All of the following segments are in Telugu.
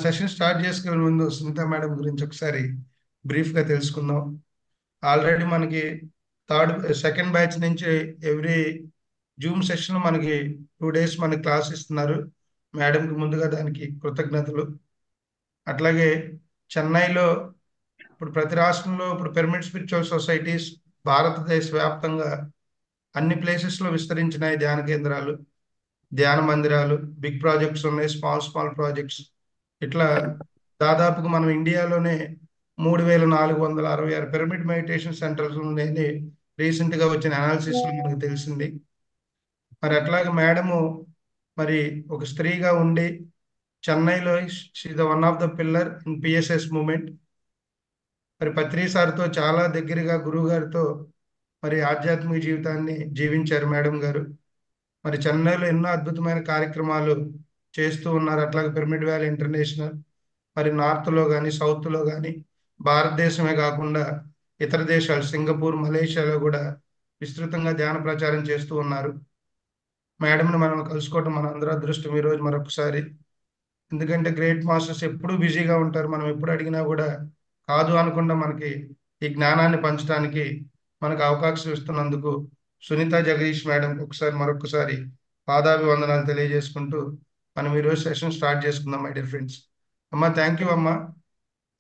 సెషన్ స్టార్ట్ చేసుకునే ముందు సునీత మేడం గురించి ఒకసారి బ్రీఫ్గా తెలుసుకుందాం. ఆల్రెడీ మనకి సెకండ్ బ్యాచ్ నుంచి ఎవ్రీ జూమ్ సెషన్ మనకి 2 days మనకి క్లాస్ ఇస్తున్నారు. మేడంకి ముందుగా దానికి కృతజ్ఞతలు. అట్లాగే చెన్నైలో ఇప్పుడు ప్రతి రాష్ట్రంలో ఇప్పుడు పిరమిడ్ స్పిరిచువల్ సొసైటీస్ భారతదేశ వ్యాప్తంగా అన్ని ప్లేసెస్లో విస్తరించినాయి. ధ్యాన కేంద్రాలు, ధ్యాన మందిరాలు, బిగ్ ప్రాజెక్ట్స్ ఉన్నాయి, స్మాల్ స్మాల్ ప్రాజెక్ట్స్. ఇట్లా దాదాపుగా మనం ఇండియాలోనే 3466 పిరమిడ్ మెడిటేషన్ సెంటర్స్ ఉన్నాయని రీసెంట్గా వచ్చిన అనాలిసిస్లో మనకు తెలిసింది. మరి అట్లాగే మేడము మరి ఒక స్త్రీగా ఉండి చెన్నైలో she the one of the pillar in PSS moment. మరి పత్రి సార్తో చాలా దగ్గరగా గురువు గారితో మరి ఆధ్యాత్మిక జీవితాన్ని జీవించారు మేడం గారు. మరి చెన్నైలో ఎన్నో అద్భుతమైన కార్యక్రమాలు చేస్తూ ఉన్నారు. అట్లాగే పిరమిడ్ వ్యాలీ ఇంటర్నేషనల్, మరి నార్త్లో కానీ సౌత్లో కానీ భారతదేశమే కాకుండా ఇతర దేశాలు సింగపూర్, మలేషియాలో కూడా విస్తృతంగా ధ్యాన ప్రచారం చేస్తూ ఉన్నారు. మేడంని మనం కలుసుకోవటం మన అందరూ అదృష్టం ఈరోజు మరొకసారి. ఎందుకంటే గ్రేట్ మాస్టర్స్ ఎప్పుడూ బిజీగా ఉంటారు. మనం ఎప్పుడు అడిగినా కూడా కాదు అనకుండా మనకి ఈ జ్ఞానాన్ని పంచడానికి మనకు అవకాశం ఇస్తున్నందుకు సునీత జగదీష్ మేడం ఒకసారి మరొకసారి పాదాభివందనాలు తెలియజేసుకుంటూ మనం ఈరోజు సెషన్ స్టార్ట్ చేసుకుందాం. మై డియర్ ఫ్రెండ్స్, అమ్మా థ్యాంక్ యూ అమ్మా.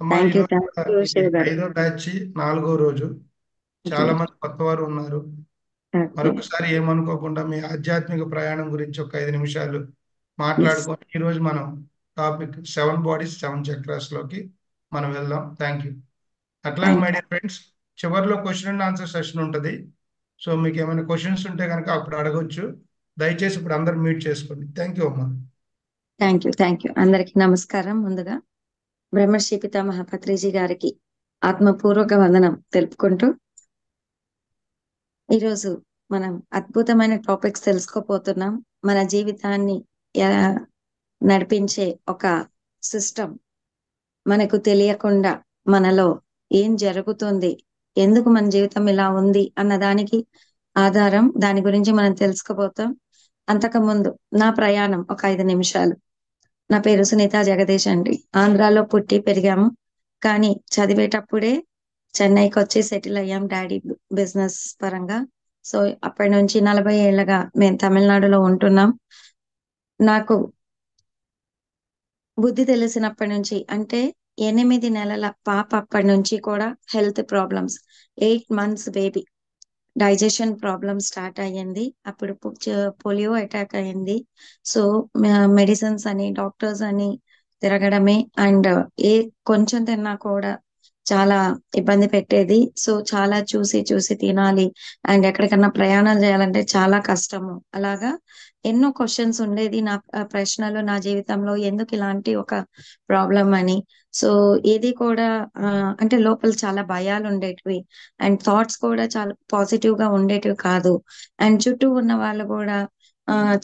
అమ్మా థ్యాంక్ యూ ఈరోజు కూడా ఇది శివ గారు. 5వ బ్యాచ్ 4వ రోజు. చాలా మంది కొత్త వారు ఉన్నారు. మరొకసారి ఏమనుకోకుండా మీ ఆధ్యాత్మిక ప్రయాణం గురించి ఒక 5 నిమిషాలు మాట్లాడుకొని ఈరోజు మనం టాపిక్ 7 బాడీస్ 7 చక్రాస్ లోకి మనం వెళ్దాం. Thank you. అట్లాగే మై డియర్ ఫ్రెండ్స్, చివరిలో క్వశ్చన్ అండ్ ఆన్సర్ సెషన్ ఉంటుంది. సో మీకు ఏమైనా క్వశ్చన్స్ ఉంటే కనుక అప్పుడు అడగొచ్చు. దయచేసి ఇప్పుడు అందరు మ్యూట్ చేసుకోండి. థ్యాంక్ యూ అమ్మా. థ్యాంక్ యూ అందరికి నమస్కారం. ముందుగా బ్రహ్మర్షి పితామహ పత్రిజీ గారికి ఆత్మపూర్వక వందనం తెలుపుకుంటూ ఈరోజు మనం అద్భుతమైన టాపిక్స్ తెలుసుకోపోతున్నాం. మన జీవితాన్ని నడిపించే ఒక సిస్టమ్ మనకు తెలియకుండా మనలో ఏం జరుగుతుంది, ఎందుకు మన జీవితం ఇలా ఉంది అన్న దానికి ఆధారం. దాని గురించి మనం తెలుసుకోబోతాం. అంతకుముందు నా ప్రయాణం ఒక 5 నిమిషాలు. నా పేరు సునీత జగదీష్ అండి. ఆంధ్రాలో పుట్టి పెరిగాము, కానీ చదివేటప్పుడే చెన్నైకి వచ్చి సెటిల్ అయ్యాం డాడీ బిజినెస్ పరంగా. సో అప్పటి నుంచి 40 ఏళ్లగా మేము తమిళనాడులో ఉంటున్నాం. నాకు బుద్ధి తెలిసినప్పటి నుంచి, అంటే 8 నెలల పాప అప్పటి నుంచి కూడా health problems, 8 months baby digestion problem start అయ్యింది. అప్పుడు పోలియో అటాక్ అయ్యింది. సో మెడిసిన్స్ అని డాక్టర్స్ అని తిరగడమే, అండ్ ఏ కొంచెం తిన్నా కూడా చాలా ఇబ్బంది పెట్టేది. సో చాలా చూసి చూసి తినాలి, అండ్ ఎక్కడికన్నా ప్రయాణాలు చేయాలంటే చాలా కష్టము. అలాగా ఎన్నో క్వశ్చన్స్ ఉండేది నా ప్రశ్నలు నా జీవితంలో, ఎందుకు ఇలాంటి ఒక ప్రాబ్లం అని. సో ఏది కూడా అంటే లోపల చాలా భయాలు ఉండేటివి, అండ్ థాట్స్ కూడా చాలా పాజిటివ్ గా ఉండేటివి కాదు. అండ్ చుట్టూ ఉన్న వాళ్ళు కూడా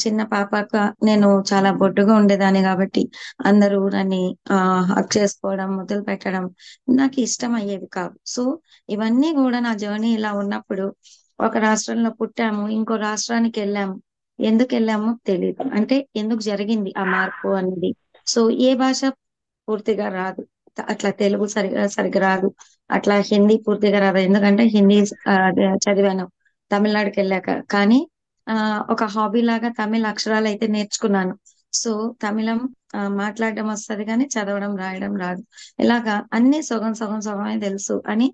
చిన్న పాపక నేను చాలా బొడ్డుగా ఉండేదాన్ని కాబట్టి అందరూ నన్ను హక్ చేసుకోవడం, ముద్దులు పెట్టడం నాకు ఇష్టం అయ్యేవి కాదు. సో ఇవన్నీ కూడా నా జర్నీ ఇలా ఉన్నప్పుడు ఒక రాష్ట్రంలో పుట్టాము, ఇంకో రాష్ట్రానికి వెళ్ళాము. ఎందుకు వెళ్ళామో తెలియదు, అంటే ఎందుకు జరిగింది ఆ మార్పు అనేది. సో ఏ భాష పూర్తిగా రాదు, అట్లా తెలుగు సరిగా రాదు, అట్లా హిందీ పూర్తిగా రాదు. ఎందుకంటే హిందీ చదివాను తమిళనాడుకి వెళ్ళాక. కానీ ఒక హాబీ లాగా తమిళ అక్షరాలు అయితే నేర్చుకున్నాను. సో తమిళం మాట్లాడడం వస్తది కానీ చదవడం రాయడం రాదు. ఇలాగా అన్ని సగం సగం సగమే తెలుసు అని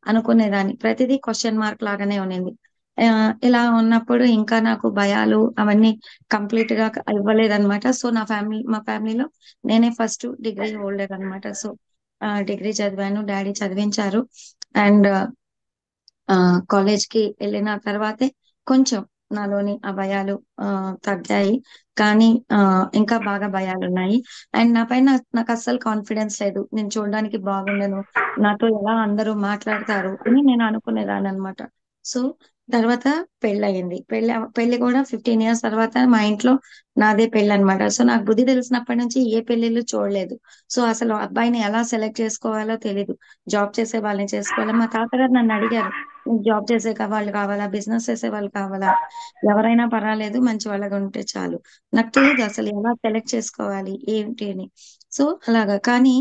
అనుకునేదాన్ని. ప్రతిదీ క్వశ్చన్ మార్క్ లాగానే ఉన్నింది. ఇలా ఉన్నప్పుడు ఇంకా నాకు భయాలు అవన్నీ కంప్లీట్ గా ఇవ్వలేదన్నమాట. సో మా ఫ్యామిలీలో నేనే ఫస్ట్ డిగ్రీ హోల్డర్ అన్నమాట. సో డిగ్రీ చదివాను, డాడీ చదివించారు. అండ్ కాలేజ్ కి వెళ్ళిన తర్వాతే కొంచెం నాలోని ఆ భయాలు తగ్గాయి. కానీ ఇంకా బాగా భయాలు ఉన్నాయి. అండ్ నా పైన నాకు అస్సలు కాన్ఫిడెన్స్ లేదు. నేను చూడడానికి బాగుండను, నాతో ఎలా అందరూ మాట్లాడతారు అని నేను అనుకునేదాన్ని అనమాట. సో తర్వాత పెళ్ళయింది. పెళ్లి కూడా 15 years తర్వాత మా ఇంట్లో నాదే పెళ్ళి అనమాట. సో నాకు బుద్ధి తెలిసినప్పటి నుంచి ఏ పెళ్లిళ్ళు చూడలేదు. సో అసలు అబ్బాయిని ఎలా సెలెక్ట్ చేసుకోవాలో తెలీదు. జాబ్ చేసే వాళ్ళని చేసుకోవాలి. మా తాతగారు నన్ను అడిగారు, జాబ్ చేసే వాళ్ళు కావాలా, బిజినెస్ చేసే వాళ్ళు కావాలా, ఎవరైనా పర్వాలేదు మంచి వాళ్ళగా ఉంటే చాలు. నాకు తెలీదు అసలు ఎలా సెలెక్ట్ చేసుకోవాలి ఏంటి అని. సో అలాగా కానీ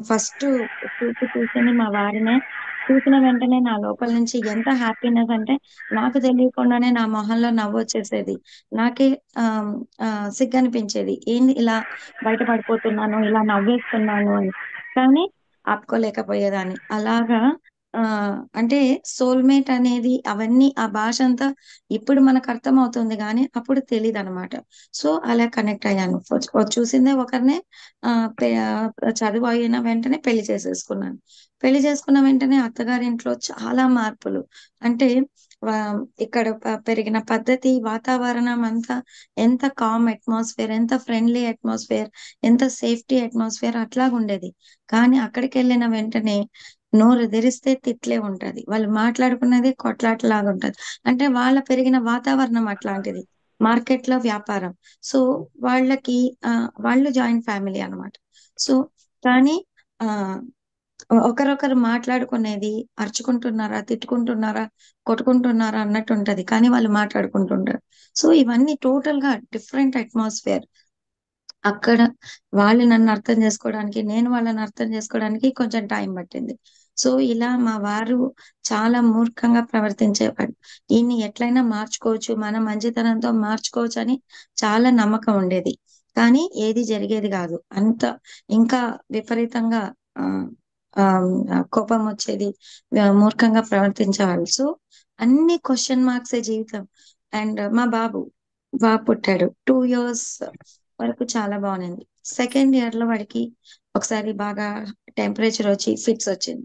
ఫస్ట్ చూపు చూసింది మా వారినే. చూసిన వెంటనే నా లోపల నుంచి ఎంత హ్యాపీనెస్ అంటే నాకు తెలియకుండానే నా మొహంలో నవ్వు వచ్చేసేది. నాకే ఆ సిగ్గు అనిపించేది, ఏంది ఇలా బయటపడిపోతున్నాను, ఇలా నవ్వేస్తున్నాను అని. కానీ ఆపుకోలేకపోయేదాన్ని. అలాగా ఆ అంటే సోల్‌మేట్ అనేది అవన్నీ ఆ భాష అంతా ఇప్పుడు మనకు అర్థమవుతుంది గానీ, అప్పుడు తెలీదనమాట. సో, అలా కనెక్ట్ అయ్యాను. చూసిందే ఒకరినే ఆహ్, పె చదువు అయిన వెంటనే పెళ్లి చేసేసుకున్నాను. పెళ్లి చేసుకున్న వెంటనే అత్తగారింట్లో చాలా మార్పులు. అంటే వా ఇక్కడ పెరిగిన పద్ధతి, వాతావరణం అంతా ఎంత కామ్ అట్మాస్ఫియర్, ఎంత ఫ్రెండ్లీ అట్మాస్ఫియర్, ఎంత సేఫ్టీ అట్మాస్ఫియర్ అట్లాగుండేది. కానీ అక్కడికెళ్ళిన వెంటనే నోరు తెరిస్తే తిట్లే ఉంటది. వాళ్ళు మాట్లాడుకున్నదే కొట్లాటలాగుంటది. అంటే వాళ్ళ పెరిగిన వాతావరణం అట్లాంటిది. మార్కెట్‌లో వ్యాపారం. సో, వాళ్ళకి వాళ్ళు జాయింట్ ఫ్యామిలీ అన్నమాట. సో, కానీ ఆహ్, ఒకరొకరు మాట్లాడుకునేది అరుచుకుంటున్నారా? తిట్టుకుంటున్నారా? కొట్టుకుంటున్నారా? అన్నట్టుంటది. కానీ వాళ్ళు మాట్లాడుకుంటుంటారు. సో, ఇవన్నీ టోటల్‌గా డిఫరెంట్ అట్మాస్ఫియర్. అక్కడ వాళ్ళు నన్ను అర్థం చేసుకోవడానికి, నేను వాళ్ళని అర్థం చేసుకోవడానికి కొంచెం టైం పట్టింది. సో, ఇలా మా వారు చాలా మూర్ఖంగా ప్రవర్తించేవాడు. ఈయన్ని ఎట్లైనా మార్చుకోవచ్చు, మన మంచితనంతో మార్చుకోవచ్చని చాలా నమ్మకం ఉండేది. కానీ ఏది జరిగేది గాదు. అంత ఇంకా విపరీతంగా ఆహ్, ఆహ్, కోపమొచ్చేది. మూర్ఖంగా ప్రవర్తించేవాళ్ళు. సో, అన్ని క్వెషన్ మార్క్సే జీవితం. అండ్ మా బాబు పుట్టాడు. 2 ఇయర్స్ వరకు చాలా బాగుండింది. సెకండ్ ఇయర్‌లో వాడికి ఒకసారి బాగా టెంపరేచర్ వచ్చి ఫిట్స్ వచ్చింది.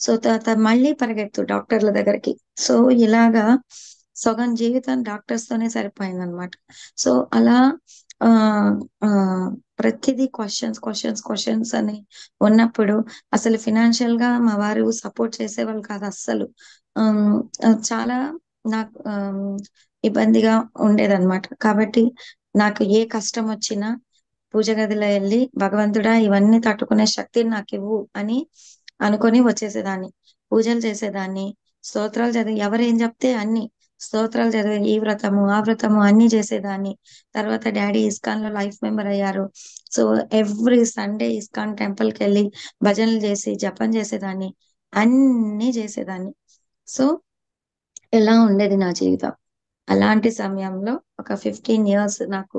సో, తర్వాత మళ్ళీ పరిగెత్తు డాక్టర్ల దగ్గరికి. సో, ఇలాగా సగం జీవితం డాక్టర్స్‌తోనే సరిపోయిందనమాట. సో, అలా ఆహ్, ఆహ్, ప్రతిదీ క్వెషన్స్ అని ఉన్నప్పుడు అసలు ఫినాన్షియల్‌గా మా వారు సపోర్ట్ చేసేవాళ్ళు కాదు అస్సలు. చాలా నాకు ఇబ్బందిగా ఉండేదనమాట. కాబట్టి నాకు ఏ కష్టమొచ్చినా పూజ గదిలో ఎళ్లి, "భగవంతుడా ఇవన్నీ తట్టుకునే శక్తిని నాకివ్వు" అని అనుకోని వచ్చేసేదాన్ని. పూజలు చేసేదాన్ని. స్తోత్రాలు చదివి ఎవరేం జెప్తే అన్ని. స్తోత్రాలు చదివి ఈ వ్రతము, ఆ వ్రతము అన్నీ చేసేదాన్ని. తర్వాత డ్యాడీ ఇస్కాన్‌లో లైఫ్ మెంబర్ అయ్యారు. సో, ఎవ్రీ సండే ఇస్కాన్ టెంపుల్‌కెళ్ళి భజనలు జేసి, జపం చేసేదాన్ని. అన్నీ చేసేదాన్ని. సో, ఇలా ఉండేది నా జీవితం. అలాంటి సమయంలో ఒక 15 ఇయర్స్ నాకు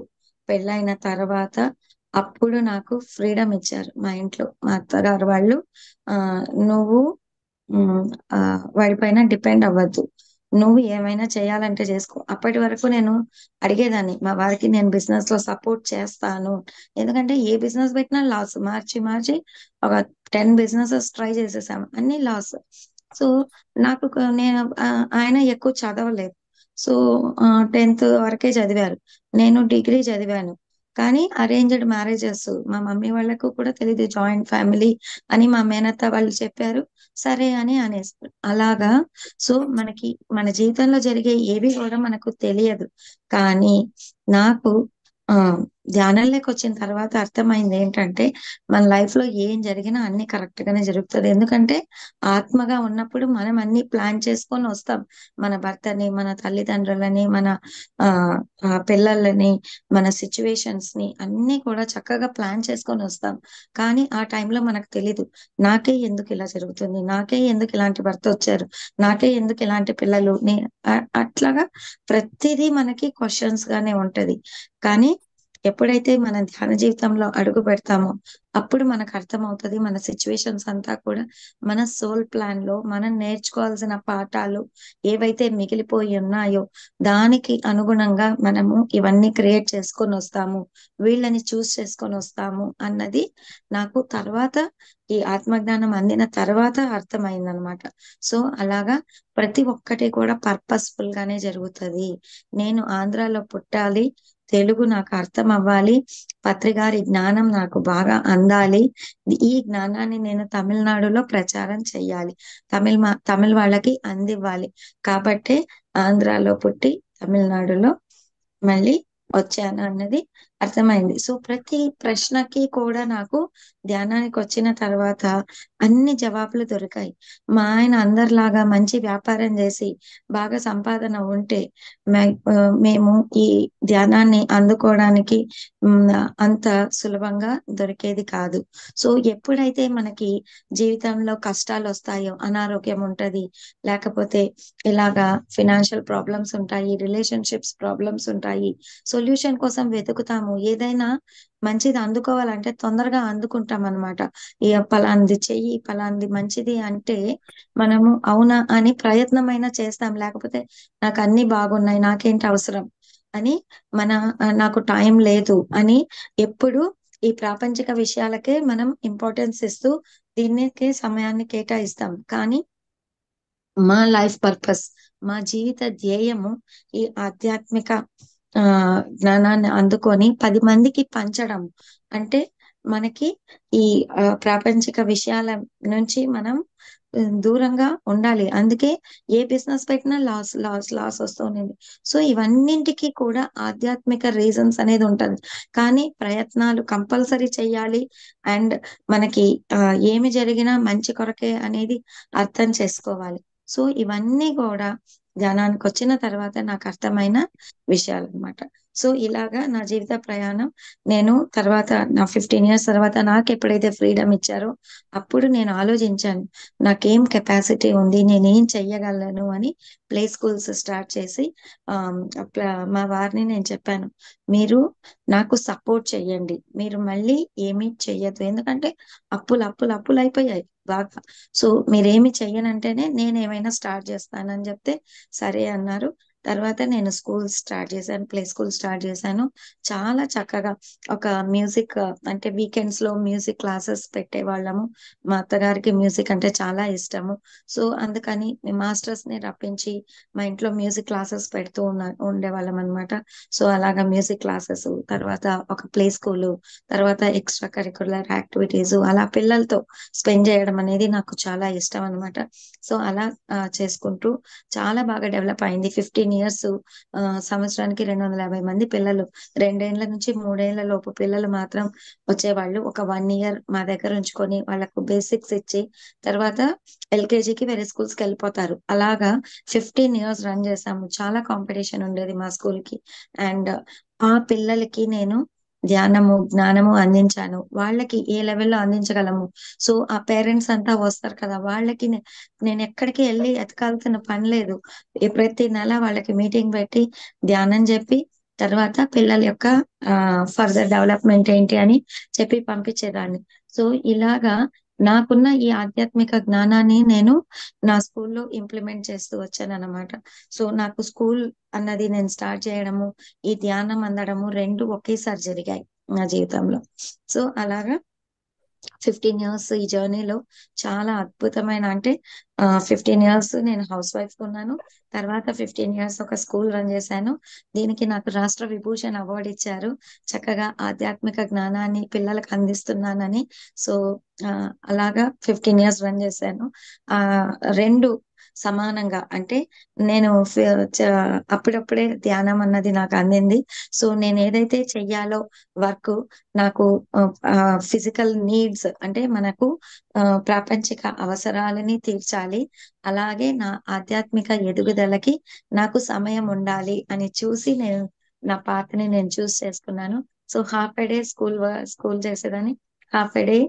పెళ్ళైన తర్వాత అప్పుడు నాకు ఫ్రీడమ్ ఇచ్చారు మా ఇంట్లో. మా అత్తగారు వాళ్ళు "నువ్వు హ్మ్. వాడి పైన డిపెండ్ అవ్వద్దు. నువ్వు ఏమైనా చేయాలంటే చేసుకో." అప్పటి వరకు నేను అడిగేదాన్ని మా వారికి, నేను బిజినెస్‌లో సపోర్ట్ చేస్తాను. ఎందుకంటే ఏ బిజినెస్ పెట్టినా లాస్. మార్చి మార్చి ఒక 10 బిజినెసెస్ ట్రై చేసేసాము. అన్నీ లాస్. సో, నాకు నేను ఆయన ఎక్కువ చదవలేదు. సో, 10థ్ వరకే చదివారు. నేను డిగ్రీ చదివాను. కానీ అరేంజ్డ్ మ్యారేజెస్ మా మమ్మీ వాళ్ళకు కూడా తెలీదు జాయింట్ ఫ్యామిలీ అని మా మేనత్త వాళ్ళు చెప్పారు. సరే అని అనేసారు. అలాగా సో, మనకి మన జీవితంలో జరిగే ఏవి కూడా మనకు తెలియదు. కానీ నాకు ధ్యానంలోకొచ్చిన తర్వాత అర్థమైందేంటంటే, మన లైఫ్‌లో ఏం జరిగినా అన్నీ కరెక్ట్ గానే జరుగుతది. ఎందుకంటే, ఆత్మగా ఉన్నప్పుడు మనం అన్నీ ప్లాన్ చేసుకొనొస్తాం. మన భర్తని, మన తల్లిదండ్రులని, మన ఆహ్, పిల్లలని, మన సిట్యుయేషన్స్‌ని అన్నీ కూడా చక్కగా ప్లాన్ చేసుకొనొస్తాం. కానీ ఆ టైంలో మనకు తెలీదు. నాకే ఎందుకిలా జరుగుతుంది? నాకే ఎందుకు ఇలాంటి భర్తొచ్చారు? నాకే ఎందుకు ఇలాంటి పిల్లలు? అట్లాగా ప్రతిదీ మనకి క్వెషన్స్ గానే ఉంటది. కానీ ఎప్పుడైతే మన ధ్యాన జీవితంలో అడుగు పెడతామో, అప్పుడు మనకర్థమవుతది మన సిట్యుయేషన్స్ అంతా కూడా మన సోల్ ప్లాన్‌లో మనం నేర్చుకోవాల్సిన పాఠాలు ఏవైతే మిగిలిపోయి ఉన్నాయో, దానికి అనుగుణంగా మనము ఇవన్నీ క్రియేట్ చేసుకొనొస్తాము. వీళ్ళని చేసుకొనొస్తాము అన్నది నాకు తర్వాత ఈ ఆత్మజ్ఞానం అందిన తర్వాత అర్థమైందనమాట. సో, అలాగా ప్రతి ఒక్కటి కూడా పర్పస్‌ఫుల్ గానే జరుగుతది. నేను ఆంధ్రాలో పుట్టాలి. తెలుగు నాకు అర్థమవ్వాలి. పత్రి గారి జ్ఞానం నాకు బాగా అందాలి. ఈ జ్ఞానాన్ని నేను తమిళనాడులో ప్రచారం చెయ్యాలి. తమిళ్ వాళ్ళకి అందివ్వాలి. కాబట్టే ఆంధ్రాలో పుట్టి తమిళనాడులో మళ్ళీ వచ్చాను అన్నది అర్థమైంది. సో ప్రతి ప్రశ్నకి కూడా నాకు ధ్యానానికి వచ్చిన తర్వాత అన్ని జవాబులు దొరికాయి. మా ఆయన అందరిలాగా మంచి వ్యాపారం చేసి బాగా సంపాదన ఉంటే మేము ఈ ధ్యానాన్ని అందుకోవడానికి అంత సులభంగా దొరికేది కాదు. సో ఎప్పుడైతే మనకి జీవితంలో కష్టాలు వస్తాయో, అనారోగ్యం ఉంటది, లేకపోతే ఇలాగా ఫినాన్షియల్ ప్రాబ్లమ్స్ ఉంటాయి, రిలేషన్షిప్స్ ప్రాబ్లమ్స్ ఉంటాయి, సొల్యూషన్ కోసం వెతుకుతాము. ఏదైనా మంచిది అందుకోవాలంటే తొందరగా అందుకుంటాం అనమాట. పలాంది చెయ్యి, పలాంది మంచిది అంటే మనము అవునా అని ప్రయత్నమైనా చేస్తాం. లేకపోతే నాకు అన్ని బాగున్నాయి, నాకేంటి అవసరం అని మన నాకు టైం లేదు అని ఎప్పుడు ఈ ప్రాపంచిక విషయాలకే మనం ఇంపార్టెన్స్ ఇస్తూ దీనికి సమయాన్ని కేటాయిస్తాం. కానీ మా లైఫ్ పర్పస్, మా జీవిత ధ్యేయము ఈ ఆధ్యాత్మిక జ్ఞానాన్ని అందుకొని 10 మందికి పంచడం. అంటే మనకి ఈ ప్రాపంచిక విషయాల నుంచి మనం దూరంగా ఉండాలి. అందుకే ఏ బిజినెస్ పెట్టినా లాస్ లాస్ లాస్ వస్తుంది. సో ఇవన్నింటికి కూడా ఆధ్యాత్మిక రీజన్స్ అనేది ఉంటది. కానీ ప్రయత్నాలు కంపల్సరీ చెయ్యాలి. అండ్ మనకి ఏమి జరిగినా మంచి కొరకే అనేది అర్థం చేసుకోవాలి. సో ఇవన్నీ కూడా ధ్యానానికి వచ్చిన తర్వాత నాకు అర్థమైన విషయాలన్నమాట. సో ఇలాగా నా జీవిత ప్రయాణం. నేను తర్వాత నా 15 ఇయర్స్ తర్వాత నాకు ఎప్పుడైతే ఫ్రీడమ్ ఇచ్చారో అప్పుడు నేను ఆలోచించాను, నాకేం కెపాసిటీ ఉంది, నేనేం చెయ్యగలను అని ప్లే స్కూల్స్ స్టార్ట్ చేసి మా వారిని నేను చెప్పాను, మీరు నాకు సపోర్ట్ చెయ్యండి, మీరు మళ్ళీ ఏమీ చెయ్యొద్దు. ఎందుకంటే అప్పులు అప్పులు అప్పులు అయిపోయాయి బాగా. సో మీరేమి చెయ్యనంటేనే నేను ఏమైనా స్టార్ట్ చేస్తానని చెప్తే సరే అన్నారు. తర్వాత నేను స్కూల్ స్టార్ట్ చేశాను, ప్లే స్కూల్ స్టార్ట్ చేశాను. చాలా చక్కగా ఒక మ్యూజిక్, అంటే వీకెండ్స్ లో మ్యూజిక్ క్లాసెస్ పెట్టేవాళ్ళము. మా అత్తగారికి మ్యూజిక్ అంటే చాలా ఇష్టము. సో అందుకని మాస్టర్స్ ని రప్పించి మా ఇంట్లో మ్యూజిక్ క్లాసెస్ పెడుతూ ఉండేవాళ్ళం అనమాట. సో అలాగా మ్యూజిక్ క్లాసెస్, తర్వాత ఒక ప్లే స్కూల్, తర్వాత ఎక్స్ట్రా కరికులర్ యాక్టివిటీస్, అలా పిల్లలతో స్పెండ్ చేయడం అనేది నాకు చాలా ఇష్టం అనమాట. సో అలా చేసుకుంటూ చాలా బాగా డెవలప్ అయింది. 15 ఇయర్స్, సంవత్సరానికి 250 మంది పిల్లలు, 2 ఏళ్ల నుంచి 3 ఏళ్ల లోపు పిల్లలు మాత్రం వచ్చేవాళ్ళు. ఒక 1 ఇయర్ మా దగ్గర ఉంచుకొని వాళ్ళకు బేసిక్స్ ఇచ్చి తర్వాత ఎల్కేజీకి వేరే స్కూల్స్ కి వెళ్ళిపోతారు. అలాగా 15 ఇయర్స్ రన్ చేసాము. చాలా కాంపిటీషన్ ఉండేది మా స్కూల్ కి. అండ్ ఆ పిల్లలకి నేను ధ్యానము, జ్ఞానము అందించాను. వాళ్ళకి ఏ లెవెల్లో అందించగలము. సో ఆ పేరెంట్స్ అంతా వస్తారు కదా, వాళ్ళకి నేను ఎక్కడికి వెళ్ళి ఎతకాల్సిన పని లేదు. ప్రతి నెల వాళ్ళకి మీటింగ్ పెట్టి ధ్యానం చెప్పి తర్వాత పిల్లల యొక్క ఫర్దర్ డెవలప్మెంట్ ఏంటి అని చెప్పి పంపించేదాన్ని. సో ఇలాగా నాకున్న ఈ ఆధ్యాత్మిక జ్ఞానాన్ని నేను నా స్కూల్లో ఇంప్లిమెంట్ చేస్తూ వచ్చానన్నమాట. సో నాకు స్కూల్ అన్నది నేను స్టార్ట్ చేయడము, ఈ ధ్యానం అందడము రెండు ఒకేసారి జరిగాయి నా జీవితంలో. సో అలాగా 15 ఇయర్స్ ఈ జర్నీలో చాలా అద్భుతమైన, అంటే 15 ఇయర్స్ నేను హౌస్ వైఫ్ ఉన్నాను. తర్వాత 15 ఇయర్స్ ఒక స్కూల్ రన్ చేశాను. దీనికి నాకు రాష్ట్ర విభూషణ్ అవార్డు ఇచ్చారు. చక్కగా ఆధ్యాత్మిక జ్ఞానాన్ని పిల్లలకు అందిస్తున్నానని. సో అలాగా 15 ఇయర్స్ రన్ చేశాను. ఆ రెండు సమానంగా, అంటే నేను అప్పుడప్పుడే ధ్యానం అన్నది నాకు అందింది. సో నేను ఏదైతే చెయ్యాలో వర్క్, నాకు ఫిజికల్ నీడ్స్, అంటే మనకు ప్రాపంచిక అవసరాలని తీర్చాలి, అలాగే నా ఆధ్యాత్మిక ఎదుగుదలకి నాకు సమయం ఉండాలి అని చూసి నేను నా పాత్ని నేను చూస్ చేసుకున్నాను. So half a day school చేసేదాన్ని, హాఫ్ ఎ డే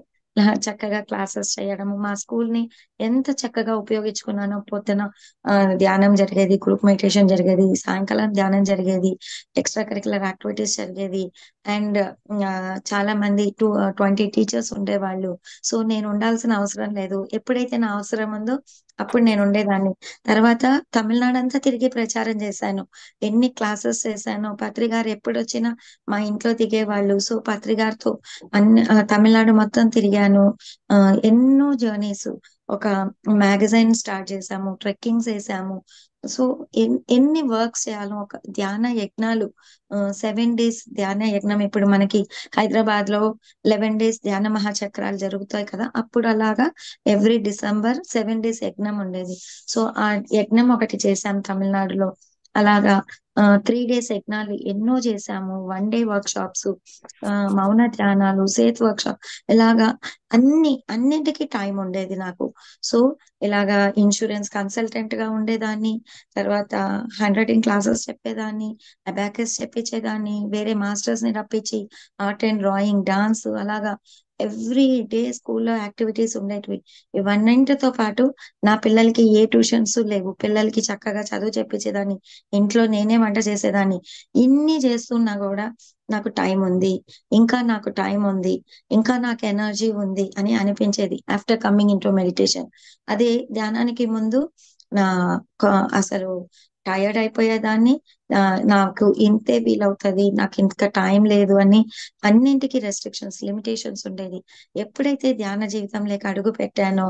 చక్కగా క్లాసెస్ చేయడము. మా స్కూల్ ని ఎంత చక్కగా ఉపయోగించుకున్నానో, పొద్దున ధ్యానం జరిగేది, గ్రూప్ మెడిటేషన్ జరిగేది, సాయంకాలం ధ్యానం జరిగేది, ఎక్స్ట్రా కరికులర్ యాక్టివిటీస్ జరిగేది. అండ్ చాలా మంది 20 టీచర్స్ ఉండేవాళ్ళు. సో నేను ఉండాల్సిన అవసరం లేదు. ఎప్పుడైతే నా అవసరం ఉందో అప్పుడు నేను ఉండేదాన్ని. తర్వాత తమిళనాడు అంతా తిరిగి ప్రచారం చేశాను. ఎన్ని క్లాసెస్ చేశానో, పత్రి గారు ఎప్పుడు వచ్చినా మా ఇంట్లో దిగేవాళ్ళు. సో పత్రి గారితో తమిళనాడు మొత్తం తిరిగాను. ఎన్నో జర్నీస్, ఒక మ్యాగజైన్ స్టార్ట్ చేసాము, ట్రెక్కింగ్స్ చేసాము. సో ఎన్ని వర్క్స్ చేయాలో, ఒక ధ్యాన యజ్ఞాలు, 7 days ధ్యాన యజ్ఞం. ఇప్పుడు మనకి హైదరాబాద్ లో 11 days ధ్యాన మహాచక్రాలు జరుగుతాయి కదా, అప్పుడు అలాగా ఎవ్రీ డిసెంబర్ 7 days యజ్ఞం ఉండేది. సో ఆ యజ్ఞం ఒకటి చేశాం తమిళనాడులో. అలాగా 3 డేస్ యజ్ఞాలు ఎన్నో చేశాము, 1 డే వర్క్ షాప్స్, మౌన ధ్యానాలు, సేత్ వర్క్ షాప్, ఇలాగా అన్నింటికి టైం ఉండేది నాకు. సో ఇలాగా ఇన్సూరెన్స్ కన్సల్టెంట్ గా ఉండేదాన్ని, తర్వాత హ్యాండ్ రైటింగ్ క్లాసెస్ చెప్పేదాన్ని, అబాకస్ చెప్పించేదాన్ని, వేరే మాస్టర్స్ ని రప్పించి ఆర్ట్ అండ్ డ్రాయింగ్, డాన్స్, అలాగా ఎవ్రీ డే స్కూల్లో యాక్టివిటీస్ ఉండేటివి. ఇవన్నింటితో పాటు నా పిల్లలకి ఏ ట్యూషన్స్ లేవు, పిల్లలకి చక్కగా చదువు చెప్పించేదాన్ని, ఇంట్లో నేనే వంట చేసేదాన్ని. ఇన్ని చేస్తున్నా కూడా నాకు టైం ఉంది, ఇంకా నాకు టైం ఉంది, ఇంకా నాకు ఎనర్జీ ఉంది అని అనిపించేది after coming in to meditation. అదే ధ్యానానికి ముందు నా అసలు టైర్డ్ అయిపోయేదాన్ని. నాకు ఇంతే వీలవుతుంది, నాకు ఇంకా టైం లేదు అని అన్నింటికి రెస్ట్రిక్షన్స్, లిమిటేషన్స్ ఉండేది. ఎప్పుడైతే ధ్యాన జీవితంలోకి అడుగు పెట్టానో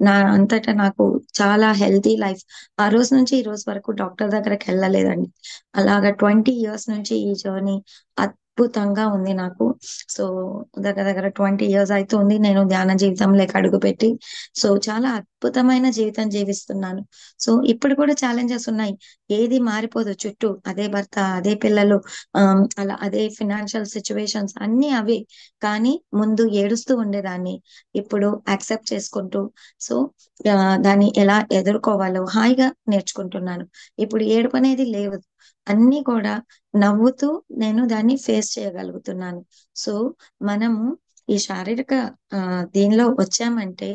నా అంతటా నాకు చాలా హెల్తీ లైఫ్. ఆ రోజు నుంచి ఈ రోజు వరకు డాక్టర్ దగ్గరికి వెళ్ళలేదండి. అలాగా 20 years నుంచి ఈ జర్నీ అద్భుతంగా ఉంది నాకు. సో దగ్గర దగ్గర 20 years అవుతుంది నేను ధ్యాన జీవితంలోకి అడుగు పెట్టి. సో చాలా అద్భుతమైన జీవితం జీవిస్తున్నాను. సో ఇప్పుడు కూడా ఛాలెంజెస్ ఉన్నాయి, ఏది మారిపోదు చుట్టూ, అదే భర్త, అదే పిల్లలు, అలా అదే ఫినాన్షియల్ సిచ్యువేషన్స్ అన్ని అవే. కానీ ముందు ఏడుస్తూ ఉండేదాన్ని, ఇప్పుడు యాక్సెప్ట్ చేసుకుంటూ, సో దాన్ని ఎలా ఎదుర్కోవాలో హాయిగా నేర్చుకుంటున్నాను. ఇప్పుడు ఏడుపు అనేది లేదు, అన్ని కూడా నవ్వుతూ నేను దాన్ని ఫేస్ చేయగలుగుతున్నాను. సో మనము ఈ శారీరక దీనిలో వచ్చామంటే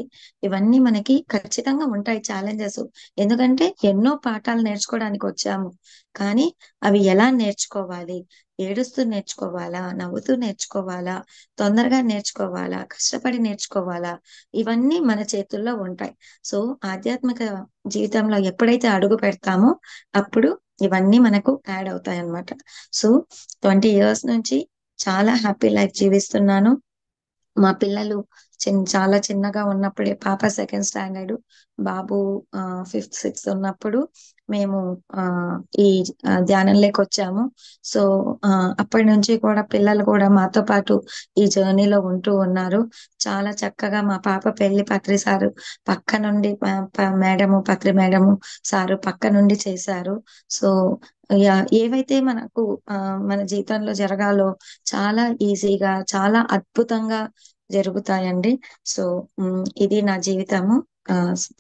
ఇవన్నీ మనకి ఖచ్చితంగా ఉంటాయి ఛాలెంజెస్. ఎందుకంటే ఎన్నో పాఠాలు నేర్చుకోవడానికి వచ్చాము, కానీ అవి ఎలా నేర్చుకోవాలి, ఏడుస్తూ నేర్చుకోవాలా, నవ్వుతూ నేర్చుకోవాలా, తొందరగా నేర్చుకోవాలా, కష్టపడి నేర్చుకోవాలా, ఇవన్నీ మన చేతుల్లో ఉంటాయి. సో ఆధ్యాత్మిక జీవితంలో ఎప్పుడైతే అడుగు పెడతామో అప్పుడు ఇవన్నీ మనకు యాడ్ అవుతాయి అన్నమాట. సో 20 years నుంచి చాలా హ్యాపీ లైఫ్ జీవిస్తున్నాను. మా పిల్లలు చాలా చిన్నగా ఉన్నప్పుడే, పాప సెకండ్ స్టాండర్డ్, బాబు 5th 6th ఉన్నప్పుడు మేము ఆ ఈ ధ్యానంలోకి వచ్చాము. సో అప్పటి నుంచి కూడా పిల్లలు కూడా మాతో పాటు ఈ జర్నీలో ఉంటూ ఉన్నారు. చాలా చక్కగా మా పాప పెళ్లి పత్రి సారు పక్క నుండి, మేడము పత్రి మేడము సారు పక్క నుండి చేశారు. సో ఏవైతే మనకు మన జీవితంలో జరగాలో చాలా ఈజీగా, చాలా అద్భుతంగా జరుగుతాయండి. సో ఇది నా జీవితము.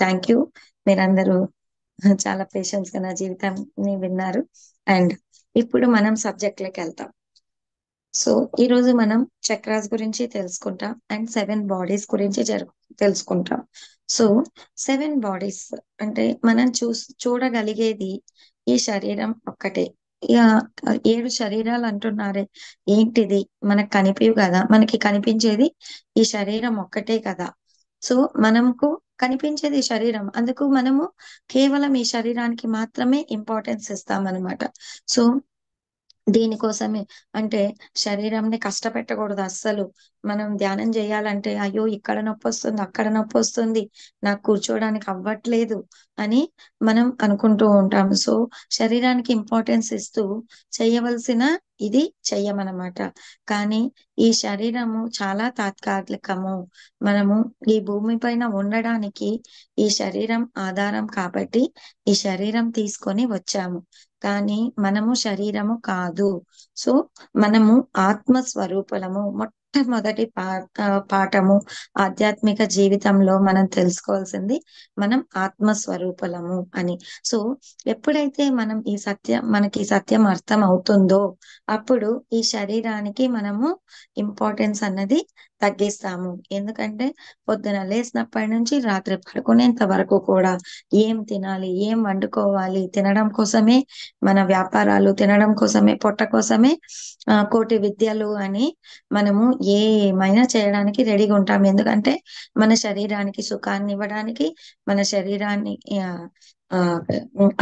థ్యాంక్ యూ, మీరందరూ చాలా పేషెన్స్ గా నా జీవితాన్ని విన్నారు. అండ్ ఇప్పుడు మనం సబ్జెక్ట్ లోకి వెళ్తాం. సో ఈ రోజు మనం చక్రాస్ గురించి తెలుసుకుంటాం అండ్ 7 bodies గురించి తెలుసుకుంటాం. సో 7 bodies అంటే మనం చూడగలిగేది ఈ శరీరం ఒక్కటే. ఇక 7 శరీరాలు అంటున్నారే, ఏంటిది, మనకు కనిపించవు కదా, మనకి కనిపించేది ఈ శరీరం ఒక్కటే కదా. సో మనకు కనిపించేది ఈ శరీరం, అందుకు మనము కేవలం ఈ శరీరానికి మాత్రమే ఇంపార్టెన్స్ ఇస్తామన్నమాట. సో దీనికోసమే, అంటే శరీరంని కష్టపెట్టకూడదు అస్సలు. మనం ధ్యానం చేయాలంటే అయ్యో ఇక్కడ నొప్పి వస్తుంది, అక్కడ నొప్పి వస్తుంది, నాకు కూర్చోవడానికి అవ్వట్లేదు అని మనం అనుకుంటూ ఉంటాము. సో శరీరానికి ఇంపార్టెన్స్ ఇస్తూ చేయవలసిన ఇది చెయ్యమన్నమాట. కానీ ఈ శరీరము చాలా తాత్కాలికము. మనము ఈ భూమి పైన ఉండడానికి ఈ శరీరం ఆధారం కాబట్టి ఈ శరీరం తీసుకొని వచ్చాము, కానీ మనము శరీరము కాదు. సో మనము ఆత్మ స్వరూపలము. మొట్టమొదటి పాఠము ఆధ్యాత్మిక జీవితంలో మనం తెలుసుకోవాల్సింది, మనం ఆత్మ స్వరూపలము అని. సో ఎప్పుడైతే మనకి ఈ సత్యం అర్థం అవుతుందో అప్పుడు ఈ శరీరానికి మనము ఇంపార్టెన్స్ అన్నది తగ్గిస్తాము. ఎందుకంటే పొద్దున లేచినప్పటి నుంచి రాత్రి పడుకునేంత వరకు కూడా ఏం తినాలి, ఏం వండుకోవాలి, తినడం కోసమే మన వ్యాపారాలు, తినడం కోసమే, పొట్ట కోసమే కోటి విద్యలు అని మనము ఏమైనా చేయడానికి రెడీగా ఉంటాం. ఎందుకంటే మన శరీరానికి సుఖాన్ని ఇవ్వడానికి, మన శరీరాన్ని ఆ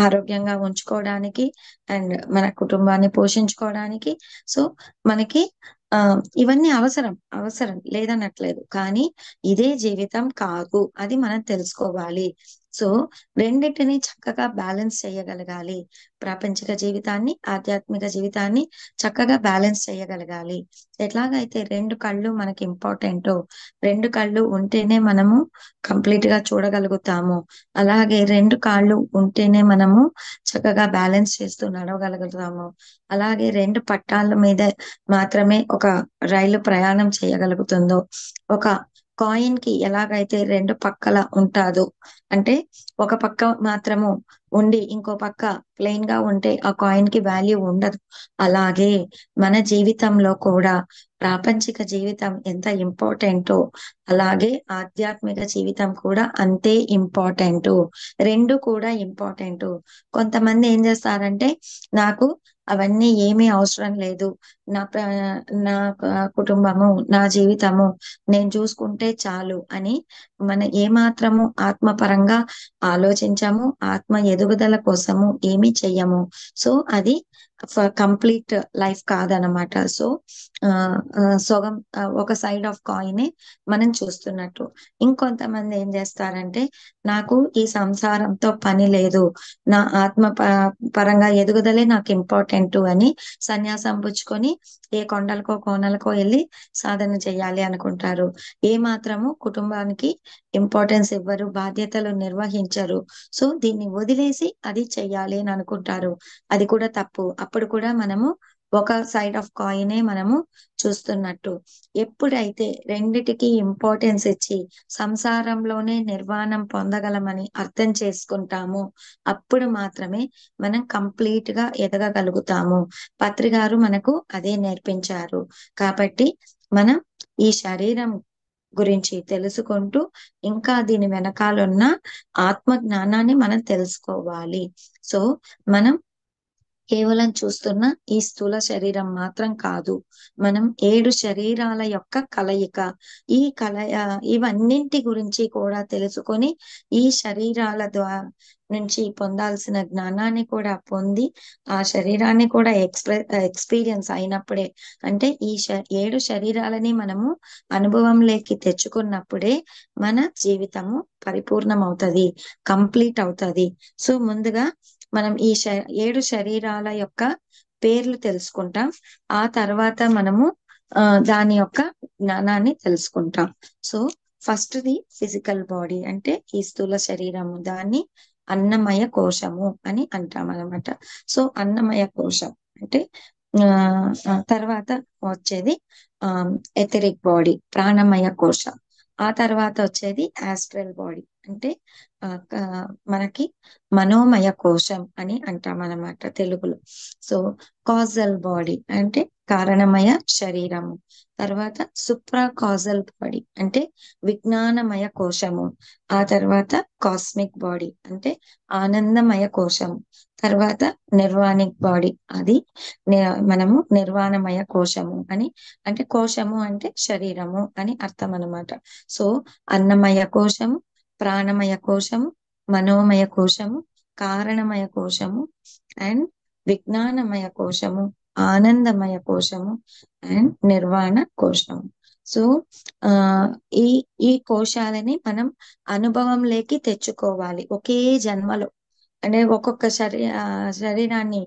ఆరోగ్యంగా ఉంచుకోవడానికి అండ్ మన కుటుంబాన్ని పోషించుకోవడానికి. సో మనకి ఇవన్నీ అవసరం, అవసరం లేదనట్లేదు, కానీ ఇదే జీవితం కాదు, అది మనం తెలుసుకోవాలి. సో రెండింటిని చక్కగా బ్యాలెన్స్ చేయగలగాలి. ప్రాపంచిక జీవితాన్ని, ఆధ్యాత్మిక జీవితాన్ని చక్కగా బ్యాలెన్స్ చేయగలగాలి. ఎట్లాగైతే రెండు కళ్ళు మనకి ఇంపార్టెంటో, రెండు కళ్ళు ఉంటేనే మనము కంప్లీట్ గా చూడగలుగుతాము. అలాగే రెండు కాళ్ళు ఉంటేనే మనము చక్కగా బ్యాలెన్స్ చేస్తూ నడవగలుగుతాము. అలాగే రెండు పట్టాల మీద మాత్రమే ఒక రైలు ప్రయాణం చేయగలుగుతుందో, ఒక కాయిన్ కి ఎలాగైతే రెండు పక్కల ఉంటాదో, అంటే ఒక పక్క మాత్రము ఉండి ఇంకో పక్క ప్లెయిన్ గా ఉంటే ఆ కాయిన్ కి వాల్యూ ఉండదు. అలాగే మన జీవితంలో కూడా ప్రాపంచిక జీవితం ఎంత ఇంపార్టెంటో, అలాగే ఆధ్యాత్మిక జీవితం కూడా అంతే ఇంపార్టెంట్. రెండు కూడా ఇంపార్టెంట్. కొంతమంది ఏం చేస్తారంటే, నాకు అవన్నీ ఏమీ అవసరం లేదు, నా ప్ర నా కుటుంబము, నా జీవితము నేను చూసుకుంటే చాలు అని మన ఏమాత్రము ఆత్మపరంగా ఆలోచించము, ఆత్మ ఎదుగుదల కోసము ఏమీ చెయ్యము. సో అది కంప్లీట్ లైఫ్ కాదనమాట. సో సగం ఒక సైడ్ ఆఫ్ కాయినే మనం చూస్తున్నట్టు. ఇంకొంతమంది ఏం చేస్తారంటే, నాకు ఈ సంసారంతో పని లేదు, నా ఆత్మ పరంగా ఎదుగుదలే నాకు ఇంపార్టెంట్ అని సన్యాసం పుచ్చుకొని ఏ కొండలకో కోనలకో వెళ్ళి సాధన చేయాలి అనుకుంటారు. ఏ మాత్రము కుటుంబానికి ఇంపార్టెన్స్ ఇవ్వరు, బాధ్యతలు నిర్వహించరు. సో దీన్ని వదిలేసి అది చెయ్యాలి అని అనుకుంటారు. అది కూడా తప్పు. అప్పుడు కూడా మనము ఒక సైడ్ ఆఫ్ కాయినే మనము చూస్తున్నట్టు. ఎప్పుడైతే రెండిటికి ఇంపార్టెన్స్ ఇచ్చి సంసారంలోనే నిర్వాణం పొందగలమని అర్థం చేసుకుంటామో, అప్పుడు మాత్రమే మనం కంప్లీట్ గా ఎదగగలుగుతాము. పత్రి గారు మనకు అదే నేర్పించారు. కాబట్టి మనం ఈ శరీరం గురించి తెలుసుకుంటూ ఇంకా దీని వెనకాలన్న ఆత్మ జ్ఞానాన్ని మనం తెలుసుకోవాలి. సో మనం కేవలం చూస్తున్న ఈ స్థూల శరీరం మాత్రం కాదు, మనం 7 శరీరాల యొక్క కలయిక. ఈ ఇవన్నింటి గురించి కూడా తెలుసుకొని ఈ శరీరాల ద్వారా నుంచి పొందాల్సిన జ్ఞానాన్ని కూడా పొంది ఆ శరీరాన్ని కూడా ఎక్స్పీరియన్స్ అయినప్పుడే, అంటే ఈ 7 శరీరాలని మనము అనుభవంలోకి తెచ్చుకున్నప్పుడే మన జీవితము పరిపూర్ణమవుతది, కంప్లీట్ అవుతది. సో ముందుగా మనం ఈ 7 శరీరాల యొక్క పేర్లు తెలుసుకుంటాం. ఆ తర్వాత మనము దాని యొక్క జ్ఞానాన్ని తెలుసుకుంటాం. So first the physical body, అంటే ఈ స్థూల శరీరము, దాన్ని అన్నమయ కోశము అని అంటాం అనమాట. సో అన్నమయ కోశం అంటే తర్వాత వచ్చేది ఎథరిక్ బాడీ, ప్రాణమయ కోశం. ఆ తర్వాత వచ్చేది ఆస్ట్రల్ బాడీ, అంటే మనకి మనోమయ కోశం అని అంటాం అన్నమాట తెలుగులో. సో కాజల్ బాడీ అంటే కారణమయ శరీరము. తర్వాత సుప్రా కాజల్ బాడీ అంటే విజ్ఞానమయ కోశము. ఆ తర్వాత కాస్మిక్ బాడీ అంటే ఆనందమయ కోశము. తర్వాత నిర్వాణిక్ బాడీ, అది మనము నిర్వాణమయ కోశము అని, అంటే కోశము అంటే శరీరము అని అర్థం అన్నమాట. సో అన్నమయ కోశము, ప్రాణమయ కోశము, మనోమయ కోశము, కారణమయ కోశము అండ్ విజ్ఞానమయ కోశము, ఆనందమయ కోశము అండ్ నిర్వాణ కోశము. సో ఆ ఈ ఈ కోశాలని మనం అనుభవంలోకి తెచ్చుకోవాలి ఒకే జన్మలో. అంటే ఒక్కొక్క శరీరాన్ని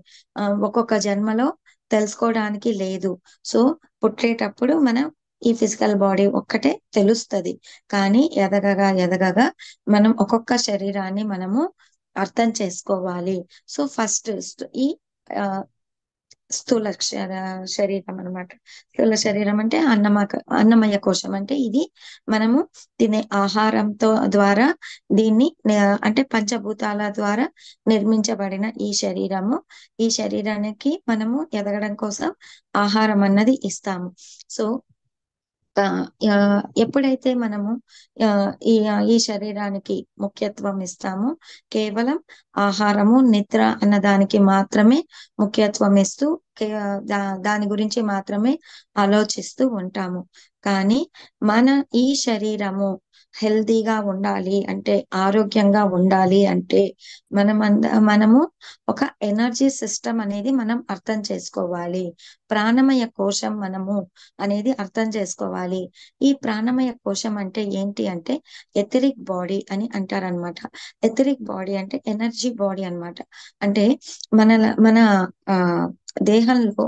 ఒక్కొక్క జన్మలో తెలుసుకోవడానికి లేదు. సో పుట్టేటప్పుడు మనం ఈ ఫిజికల్ బాడీ ఒక్కటే తెలుస్తది. కానీ ఎదగగా ఎదగగా మనం ఒక్కొక్క శరీరాన్ని మనము అర్థం చేసుకోవాలి. సో ఫస్ట్ ఈ ఆ, స్థూల శరీరం అన్నమాట. స్థూల శరీరం అంటే అన్నమయ కోశం, అంటే ఇది మనము తినే ఆహారంతో ద్వారా దీన్ని అంటే పంచభూతాల ద్వారా నిర్మించబడిన ఈ శరీరము. ఈ శరీరానికి మనము ఎదగడం కోసం ఆహారం అన్నది ఇస్తాము. సో ఎప్పుడైతే మనము ఆ, ఈ ఈ శరీరానికి ముఖ్యత్వం ఇస్తామో, కేవలం ఆహారము నిద్ర అన్న దానికి మాత్రమే ముఖ్యత్వం ఇస్తూ దాని గురించి మాత్రమే ఆలోచిస్తూ ఉంటాము. కానీ మన ఈ శరీరము హెల్తీగా ఉండాలి అంటే, ఆరోగ్యంగా ఉండాలి అంటే మనము ఒక ఎనర్జీ సిస్టమ్ అనేది మనం అర్థం చేసుకోవాలి. ప్రాణమయ కోశం మనము అనేది అర్థం చేసుకోవాలి. ఈ ప్రాణమయ కోశం అంటే ఏంటి అంటే ఎథరిక్ బాడీ అని అంటారనమాట. ఎథరిక్ బాడీ అంటే ఎనర్జీ బాడీ అన్నమాట. అంటే మన ఆ దేహంలో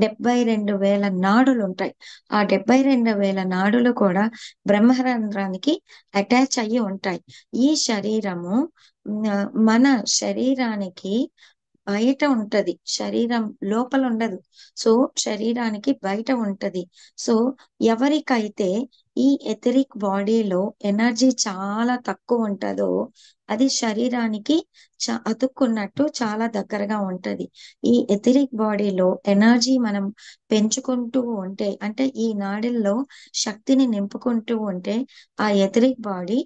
72,000 నాడులు ఉంటాయి. ఆ 72,000 నాడులు కూడా బ్రహ్మరంధ్రానికి అటాచ్ అయ్యి ఉంటాయి. ఈ శరీరము మన శరీరానికి బయట ఉంటది. శరీరం లోపల ఉండదు. సో శరీరానికి బయట ఉంటది. సో ఎవరికైతే ఈ ఎథరిక్ బాడీలో ఎనర్జీ చాలా తక్కువ ఉంటదో అది శరీరానికి అతుక్కున్నట్టు చాలా దగ్గరగా ఉంటది. ఈ ఎథరిక్ బాడీలో ఎనర్జీ మనం పెంచుకుంటూ ఉంటే అంటే ఈ నాడిల్లో శక్తిని నింపుకుంటూ ఉంటే ఆ ఎథరిక్ బాడీ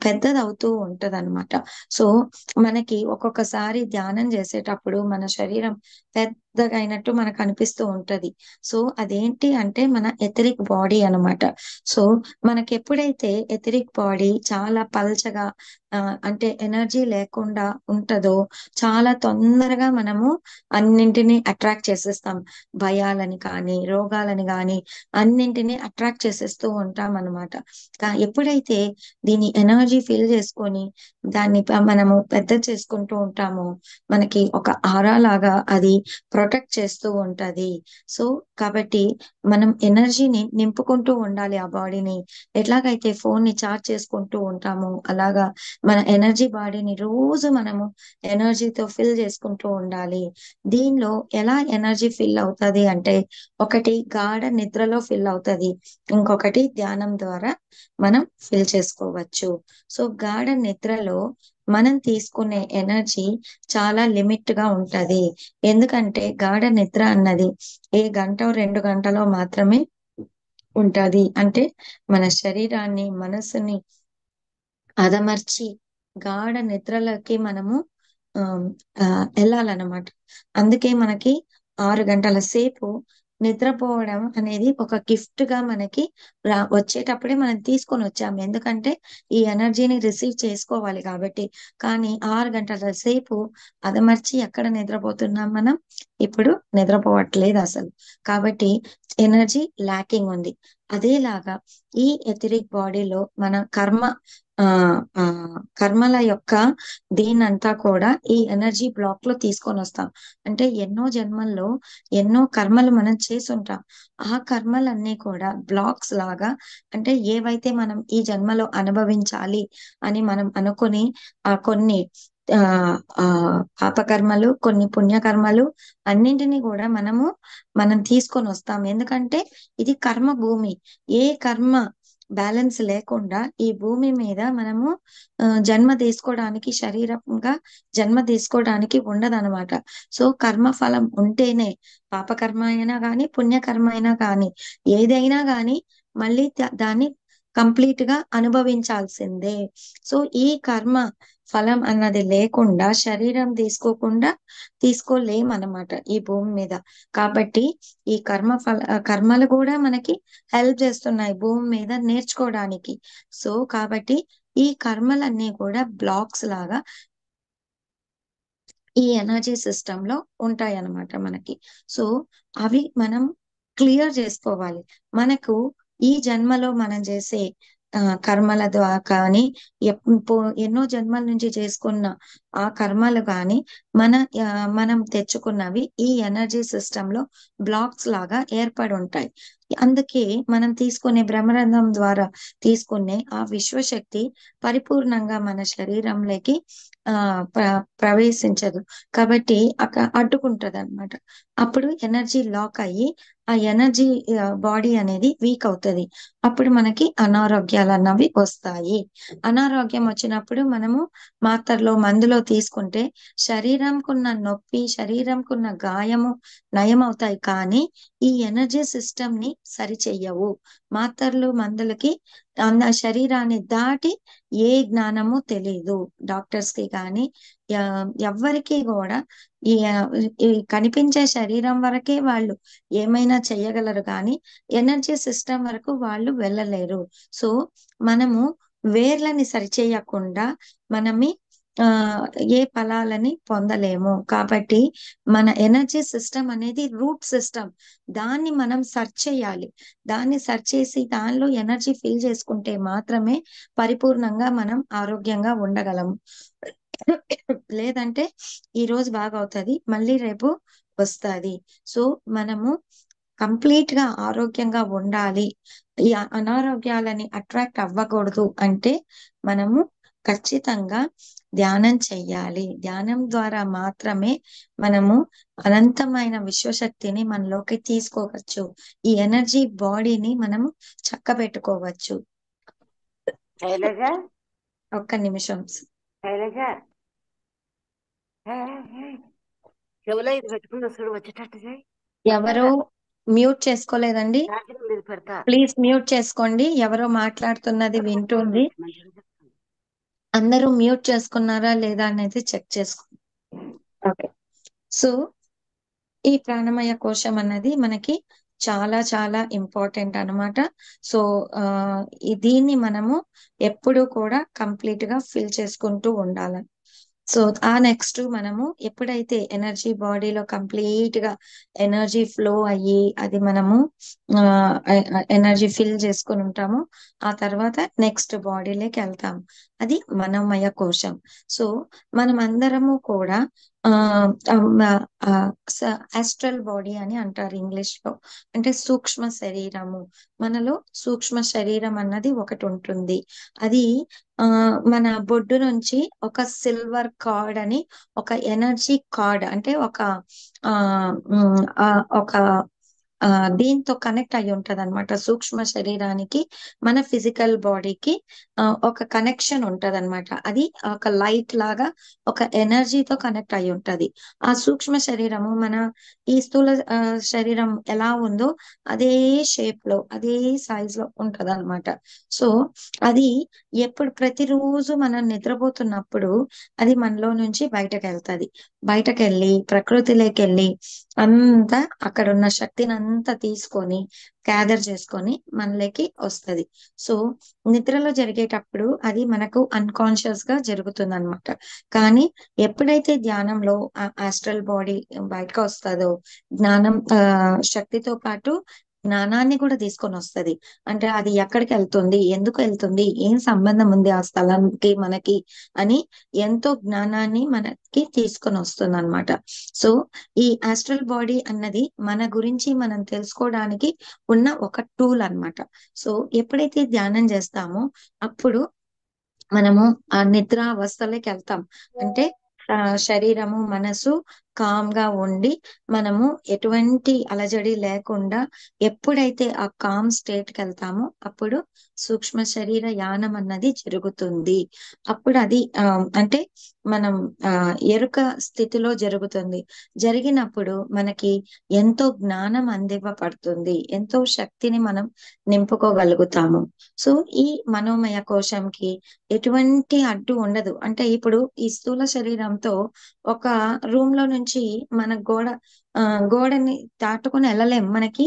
పెద్దదవుతూ ఉంటదన్నమాట. సో మనకి ఒక్కొక్కసారి ధ్యానం చేసేటప్పుడు మన శరీరం పెద్దగా అయినట్టు మనకు అనిపిస్తూ ఉంటది. సో అదేంటి అంటే మన ఎథరిక్ బాడీ అన్నమాట. సో మనకి ఎప్పుడైతే ఎథరిక్ బాడీ చాలా పల్చగా అంటే ఎనర్జీ లేకుండా ఉంటదో చాలా తొందరగా మనము అన్నింటినీ అట్రాక్ట్ చేసేస్తాం. భయాలని కానీ, రోగాలని కానీ అన్నింటినీ అట్రాక్ట్ చేసేస్తూ ఉంటాం అన్నమాట. ఎప్పుడైతే దీని ఎనర్జీ ఫిల్ చేసుకొని దాన్ని మనము పెద్ద చేసుకుంటూ ఉంటామో మనకి ఒక ఆరా లాగా అది ప్రొటెక్ట్ చేస్తూ ఉంటది. సో కాబట్టి మనం ఎనర్జీని నింపుకుంటూ ఉండాలి ఆ బాడీని. ఎట్లాగైతే ఫోన్ ని చార్జ్ చేసుకుంటూ ఉంటామో అలాగా మన ఎనర్జీ బాడీని రోజు మనము ఎనర్జీతో ఫిల్ చేసుకుంటూ ఉండాలి. దీనిలో ఎలా ఎనర్జీ ఫిల్ అవుతది అంటే ఒకటి గాఢ నిద్రలో ఫిల్ అవుతది. ఇంకొకటి ధ్యానం ద్వారా మనం ఫిల్ చేసుకోవచ్చు. సో గాఢ నిద్రలో మనం తీసుకునే ఎనర్జీ చాలా లిమిట్ గా ఉంటది. ఎందుకంటే గాఢ నిద్ర అన్నది ఏ గంట 2 గంటలో మాత్రమే ఉంటది. అంటే మన శరీరాన్ని మనసుని అదమర్చి గాఢ నిద్రలోకి మనము వెళ్ళాలన్నమాట. అందుకే మనకి 6 గంటల సేపు నిద్రపోవడం అనేది ఒక గిఫ్ట్ గా మనకి వచ్చేటప్పుడే మనం తీసుకొని వచ్చాము. ఎందుకంటే ఈ ఎనర్జీని రిసీవ్ చేసుకోవాలి కాబట్టి. కానీ 6 గంటల సేపు అదమర్చి ఎక్కడ నిద్రపోతున్నాం మనం? ఇప్పుడు నిద్రపోవట్లేదు అసలు. కాబట్టి ఎనర్జీ ల్యాకింగ్ ఉంది. అదేలాగా ఈ ఎథరిక్ బాడీలో మన ఆ ఆ కర్మల యొక్క దీనంతా కూడా ఈ ఎనర్జీ బ్లాక్ లో తీసుకొని వస్తాం. అంటే ఎన్నో జన్మల్లో ఎన్నో కర్మలు మనం చేసుంటాం. ఆ కర్మలన్నీ కూడా బ్లాక్స్ లాగా అంటే ఏవైతే మనం ఈ జన్మలో అనుభవించాలి అని మనం అనుకుని కొన్ని ఆ ఆ పాపకర్మలు, కొన్ని పుణ్యకర్మలు అన్నింటినీ కూడా మనం తీసుకొని వస్తాం. ఎందుకంటే ఇది కర్మ భూమి. ఏ కర్మ బ్యాలెన్స్ లేకుండా ఈ భూమి మీద మనము జన్మ తీసుకోవడానికి, శరీరంగా జన్మ తీసుకోవడానికి ఉండదన్నమాట. సో కర్మ ఫలం ఉంటేనే పాపకర్మ అయినా కానీ, పుణ్యకర్మ అయినా కానీ, ఏదైనా కానీ మళ్ళీ దాన్ని కంప్లీట్ గా అనుభవించాల్సిందే. సో ఈ కర్మ ఫలం అన్నది లేకుండా శరీరం తీసుకోలేమన్నమాట ఈ భూమి మీద. కాబట్టి ఈ కర్మలు కూడా మనకి హెల్ప్ చేస్తున్నాయి భూమి మీద నేర్చుకోవడానికి. సో కాబట్టి ఈ కర్మలన్నీ కూడా బ్లాక్స్ లాగా ఈ ఎనర్జీ సిస్టమ్ లో ఉంటాయి అన్నమాట మనకి. సో అవి మనం క్లియర్ చేసుకోవాలి. మనకు ఈ జన్మలో మనం చేసే కర్మల ద్వారా కానీ ఎన్నో జన్మల నుంచి చేసుకున్న ఆ కర్మలు కానీ మనం తెచ్చుకున్నవి ఈ ఎనర్జీ సిస్టమ్ లో బ్లాక్స్ లాగా ఏర్పడి ఉంటాయి. అందుకే మనం తీసుకునే బ్రహ్మరంధ్రం ద్వారా తీసుకునే ఆ విశ్వశక్తి పరిపూర్ణంగా మన శరీరంలోకి ప్రవేశించదు. కాబట్టి అడ్డుకుంటది అన్నమాట. అప్పుడు ఎనర్జీ లాక్ అయ్యి ఆ ఎనర్జీ బాడీ అనేది వీక్ అవుతది. అప్పుడు మనకి అనారోగ్యాలు అన్నవి వస్తాయి. అనారోగ్యం వచ్చినప్పుడు మనము మాత్రలో మందులో తీసుకుంటే శరీరంకున్న నొప్పి, శరీరంకున్న గాయము నయం అవుతాయి. కానీ ఈ ఎనర్జీ సిస్టమ్ ని సరి చెయ్యవు. మాత్రలు మందులకి శరీరాన్ని దాటి ఏ జ్ఞానము తెలీదు డాక్టర్స్ కి కానీ ఎవ్వరికి కూడా ఈ ఈ కనిపించే శరీరం వరకే వాళ్ళు ఏమైనా చెయ్యగలరు కానీ ఎనర్జీ సిస్టమ్ వరకు వాళ్ళు వెళ్ళలేరు. సో మనము వేర్లని సరిచేయకుండా మనమి ఆ ఏ ఫలాలని పొందలేము. కాబట్టి మన ఎనర్జీ సిస్టమ్ అనేది రూట్ సిస్టమ్. దాన్ని మనం సెర్చ్ చేయాలి. దాన్ని సెర్చ్ చేసి దానిలో ఎనర్జీ ఫిల్ చేసుకుంటే మాత్రమే పరిపూర్ణంగా మనం ఆరోగ్యంగా ఉండగలము. లేదంటే ఈ రోజు బాగవుతది, మళ్ళీ రేపు వస్తది. సో మనము కంప్లీట్ గా ఆరోగ్యంగా ఉండాలి, ఈ అనారోగ్యాలని అట్రాక్ట్ అవ్వకూడదు అంటే మనము ఖచ్చితంగా ధ్యానం చెయ్యాలి. ధ్యానం ద్వారా మాత్రమే మనము అనంతమైన విశ్వశక్తిని మనలోకి తీసుకోవచ్చు. ఈ ఎనర్జీ బాడీని మనము చక్కబెట్టుకోవచ్చు. శైలజ ఒక్క నిమిషం. శైలజ చెవులో ఇది పెట్టుకున్న చూడు వచ్చేటట్టు చేయి. ఎవరో మ్యూట్ చేసుకోలేదండి, ఛార్జింగ్ లేదు పెడతా. ప్లీజ్ మ్యూట్ చేసుకోండి. ఎవరో మాట్లాడుతున్నది వింటుంది. మంచిగా చెప్తాను. అందరూ మ్యూట్ చేసుకున్నారా లేదా అనేది చెక్ చేసుకోండి. ఓకే. సో ఈ ప్రాణమయ కోశం అన్నది మనకి చాలా చాలా ఇంపార్టెంట్ అన్నమాట. సో దీన్ని మనము ఎప్పుడూ కూడా కంప్లీట్ గా ఫిల్ చేసుకుంటూ ఉండాలి. సో ఆ నెక్స్ట్ మనము ఎప్పుడైతే ఎనర్జీ బాడీలో కంప్లీట్ గా ఎనర్జీ ఫ్లో అయ్యి అది మనము ఎనర్జీ ఫిల్ చేసుకుని ఉంటామో ఆ తర్వాత నెక్స్ట్ బాడీలోకి వెళ్తాం. అది మనోమయ కోశం. సో మనం అందరము కూడా ఆస్ట్రల్ బాడీ అని అంటారు ఇంగ్లీష్ లో. అంటే సూక్ష్మ శరీరము. మనలో సూక్ష్మ శరీరం అన్నది ఒకటి ఉంటుంది. అది మన బొడ్డు నుంచి ఒక సిల్వర్ కార్డ్ అని ఒక ఎనర్జీ కార్డ్, అంటే ఒక ఆ ఉమ్, ఆ, ఒక దీంతో కనెక్ట్ అయి ఉంటది అనమాట. సూక్ష్మ శరీరానికి మన ఫిజికల్ బాడీకి ఒక కనెక్షన్ ఉంటది అనమాట. అది ఒక లైట్ లాగా ఒక ఎనర్జీతో కనెక్ట్ అయి ఉంటది. ఆ సూక్ష్మ శరీరము మన ఈ స్థూల శరీరం ఎలా ఉందో అదే షేప్ లో అదే సైజ్ లో ఉంటది అనమాట. సో అది ఎప్పుడు ప్రతిరోజు మనం నిద్రపోతున్నప్పుడు అది మనలో నుంచి బయటకు వెళ్తది. బయటకు వెళ్ళి ప్రకృతిలోకి వెళ్ళి అంతా అక్కడ ఉన్న శక్తిని అంతా తీసుకొని గ్యాదర్ చేసుకొని మనలోకి వస్తది. సో నిద్రలో జరిగేటప్పుడు అది మనకు అన్కాన్షియస్ గా జరుగుతుంది అనమాట. కానీ ఎప్పుడైతే ధ్యానంలో ఆ ఆస్ట్రల్ బాడీ బయటకు వస్తుందో జ్ఞానం శక్తితో పాటు జ్ఞానాన్ని కూడా తీసుకొని వస్తది. అంటే అది ఎక్కడికి వెళ్తుంది, ఎందుకు వెళ్తుంది, ఏం సంబంధం ఉంది ఆ స్థలానికి మనకి అని ఎంతో జ్ఞానాన్ని మనకి తీసుకొని వస్తుంది అనమాట. సో ఈ ఆస్ట్రల్ బాడీ అన్నది మన గురించి మనం తెలుసుకోవడానికి ఉన్న ఒక టూల్ అన్నమాట. సో ఎప్పుడైతే ధ్యానం చేస్తామో అప్పుడు మనము ఆ నిద్ర అవస్థలోకి వెళ్తాం. అంటే శరీరము మనసు కామ్ గా ఉండి మనము ఎటువంటి అలజడి లేకుండా ఎప్పుడైతే ఆ కామ్ స్టేట్ కి వెళ్తామో అప్పుడు సూక్ష్మ శరీర యానం అన్నది జరుగుతుంది. అప్పుడు అది అంటే మనం ఎరుక స్థితిలో జరుగుతుంది. జరిగినప్పుడు మనకి ఎంతో జ్ఞానం అందివ్వబడుతుంది, ఎంతో శక్తిని మనం నింపుకోగలుగుతాము. సో ఈ మనోమయ కోశంకి ఎటువంటి అడ్డు ఉండదు. అంటే ఇప్పుడు ఈ స్థూల శరీరంతో ఒక రూమ్ లో నుంచి మన గోడని దాటుకుని వెళ్ళలేం. మనకి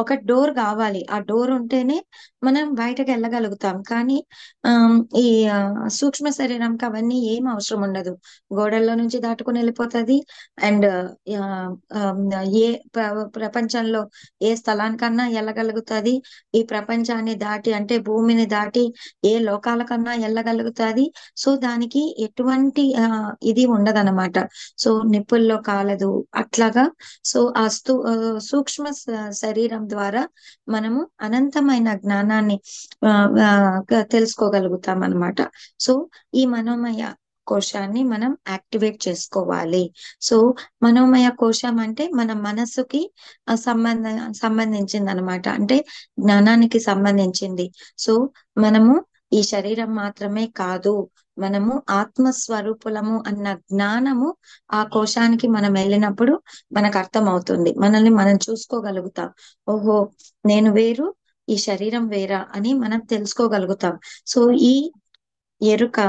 ఒక డోర్ కావాలి. ఆ డోర్ ఉంటేనే మనం బయటకు వెళ్ళగలుగుతాం. కానీ ఈ సూక్ష్మ శరీరంకి అవన్నీ ఏం అవసరం ఉండదు. గోడల్లో నుంచి దాటుకుని వెళ్ళిపోతది. అండ్ ఏ ప్రపంచంలో ఏ స్థలానికన్నా వెళ్ళగలుగుతది. ఈ ప్రపంచాన్ని దాటి అంటే భూమిని దాటి ఏ లోకాలకన్నా వెళ్ళగలుగుతాది. సో దానికి ఎటువంటి ఇది ఉండదన్నమాట. సో నిప్పుల్లో కాలదు అట్లాగా. సో ఆ సూక్ష్మ శరీరం ద్వారా మనము అనంతమైన జ్ఞానాన్ని తెలుసుకోగలుగుతాం అన్నమాట. సో ఈ మనోమయ కోశాన్ని మనం యాక్టివేట్ చేసుకోవాలి. సో మనోమయ కోశం అంటే మన మనసుకి సంబంధించింది అనమాట. అంటే జ్ఞానానికి సంబంధించింది. సో మనము ఈ శరీరం మాత్రమే కాదు, మనము ఆత్మస్వరూపులము అన్న జ్ఞానము ఆ కోశానికి మనం వెళ్ళినప్పుడు మనకు అర్థం అవుతుంది. మనల్ని మనం చూసుకోగలుగుతాం. ఓహో నేను వేరు, ఈ శరీరం వేరా అని మనం తెలుసుకోగలుగుతాం. సో ఈ ఎరుక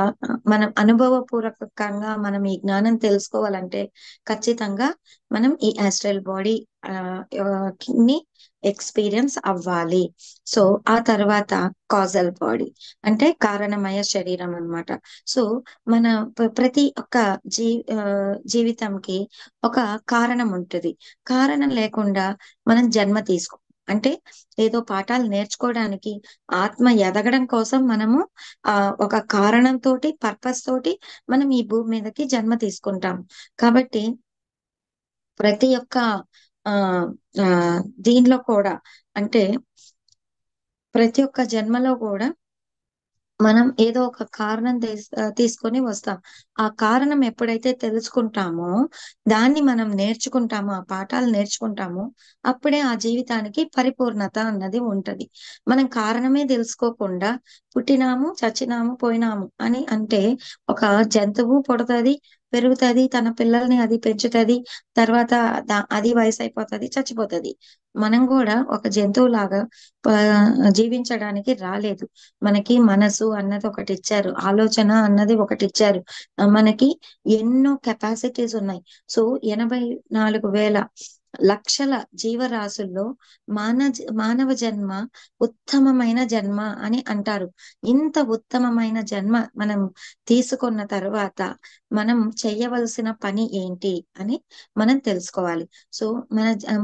మనం అనుభవపూర్వకంగా మనం ఈ జ్ఞానం తెలుసుకోవాలంటే ఖచ్చితంగా మనం ఈ ఆస్ట్రల్ బాడీ ని ఎక్స్పీరియన్స్ అవ్వాలి. సో ఆ తర్వాత కాజల్ బాడీ అంటే కారణమయ శరీరం అన్నమాట. సో మన ప్రతి ఒక్క జీ జీవితంకి ఒక కారణం ఉంటుంది. కారణం లేకుండా మనం జన్మ తీసుకో అంటే ఏదో పాఠాలు నేర్చుకోవడానికి, ఆత్మ ఎదగడం కోసం మనము ఒక కారణం తోటి, పర్పస్ తోటి మనం ఈ భూమి మీదకి జన్మ తీసుకుంటాం. కాబట్టి ప్రతి ఒక్క ఆ ఆ దీనిలో కూడా అంటే ప్రతి ఒక్క జన్మలో కూడా మనం ఏదో ఒక కారణం తీసుకొని వస్తాం. ఆ కారణం ఎప్పుడైతే తెలుసుకుంటామో, దాన్ని మనం నేర్చుకుంటామో, ఆ పాఠాలు నేర్చుకుంటామో, అప్పుడే ఆ జీవితానికి పరిపూర్ణత అన్నది ఉంటది. మనం కారణమే తెలుసుకోకుండా పుట్టినాము, చచ్చినాము, పోయినాము అని అంటే ఒక జంతువు పుడతది, పెరుగుతది, తన పిల్లల్ని అది పెంచుతది, తర్వాత అది వయసు అయిపోతది, చచ్చిపోతది. మనం కూడా ఒక జంతువులాగా జీవించడానికి రాలేదు. మనకి మనసు అన్నది ఒకటి ఇచ్చారు, ఆలోచన అన్నది ఒకటి ఇచ్చారు. మనకి ఎన్నో కెపాసిటీస్ ఉన్నాయి. సో 84,000 లక్షల జీవరాశుల్లో మానవ జన్మ ఉత్తమమైన జన్మ అని అంటారు. ఇంత ఉత్తమమైన జన్మ మనం తీసుకున్న తర్వాత మనం చేయవలసిన పని ఏంటి అని మనం తెలుసుకోవాలి. సో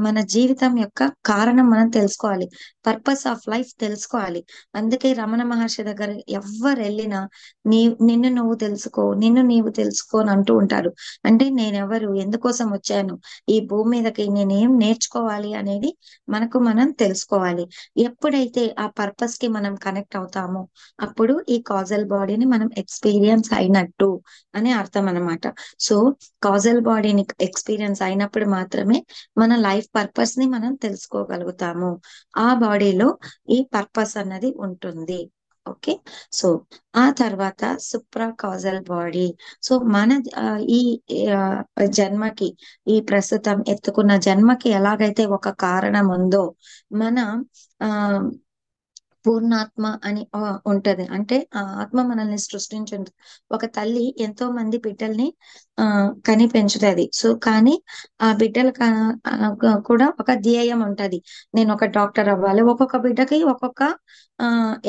మన జీవితం యొక్క కారణం మనం తెలుసుకోవాలి. పర్పస్ ఆఫ్ లైఫ్ తెలుసుకోవాలి. అందుకే రమణ మహర్షి దగ్గర ఎవ్వరు వెళ్ళినా నిన్ను నువ్వు తెలుసుకో, నిన్ను నీవు తెలుసుకో అని అంటూ ఉంటారు. అంటే నేనెవరు, ఎందుకోసం వచ్చాను, ఈ భూమి మీదకి నేనేం నేర్చుకోవాలి అనేది మనకు మనం తెలుసుకోవాలి. ఎప్పుడైతే ఆ పర్పస్ కి మనం కనెక్ట్ అవుతామో అప్పుడు ఈ కాజల్ బాడీని మనం ఎక్స్పీరియన్స్ అయినట్టు అని అర్థం అన్నమాట. సో కాజల్ బాడీని ఎక్స్పీరియన్స్ అయినప్పుడు మాత్రమే మన లైఫ్ పర్పస్ ని మనం తెలుసుకోగలుగుతాము. ఆ బాడీలో ఈ పర్పస్ అన్నది ఉంటుంది. ఓకే. సో ఆ తర్వాత సుప్రా కాజల్ బాడీ. సో మన ఈ జన్మకి, ఈ ప్రస్తుతం ఎత్తుకున్న జన్మకి ఎలాగైతే ఒక కారణం ఉందో, మన ఆ పూర్ణాత్మ అని ఉంటది. అంటే ఆ ఆత్మ మనల్ని సృష్టించింది. ఒక తల్లి ఎంతో మంది బిడ్డల్ని కని పెంచుతది. సో కానీ ఆ బిడ్డలు కూడా ఒక ధ్యేయం ఉంటది. నేను ఒక డాక్టర్ అవ్వాలి. ఒక్కొక్క బిడ్డకి ఒక్కొక్క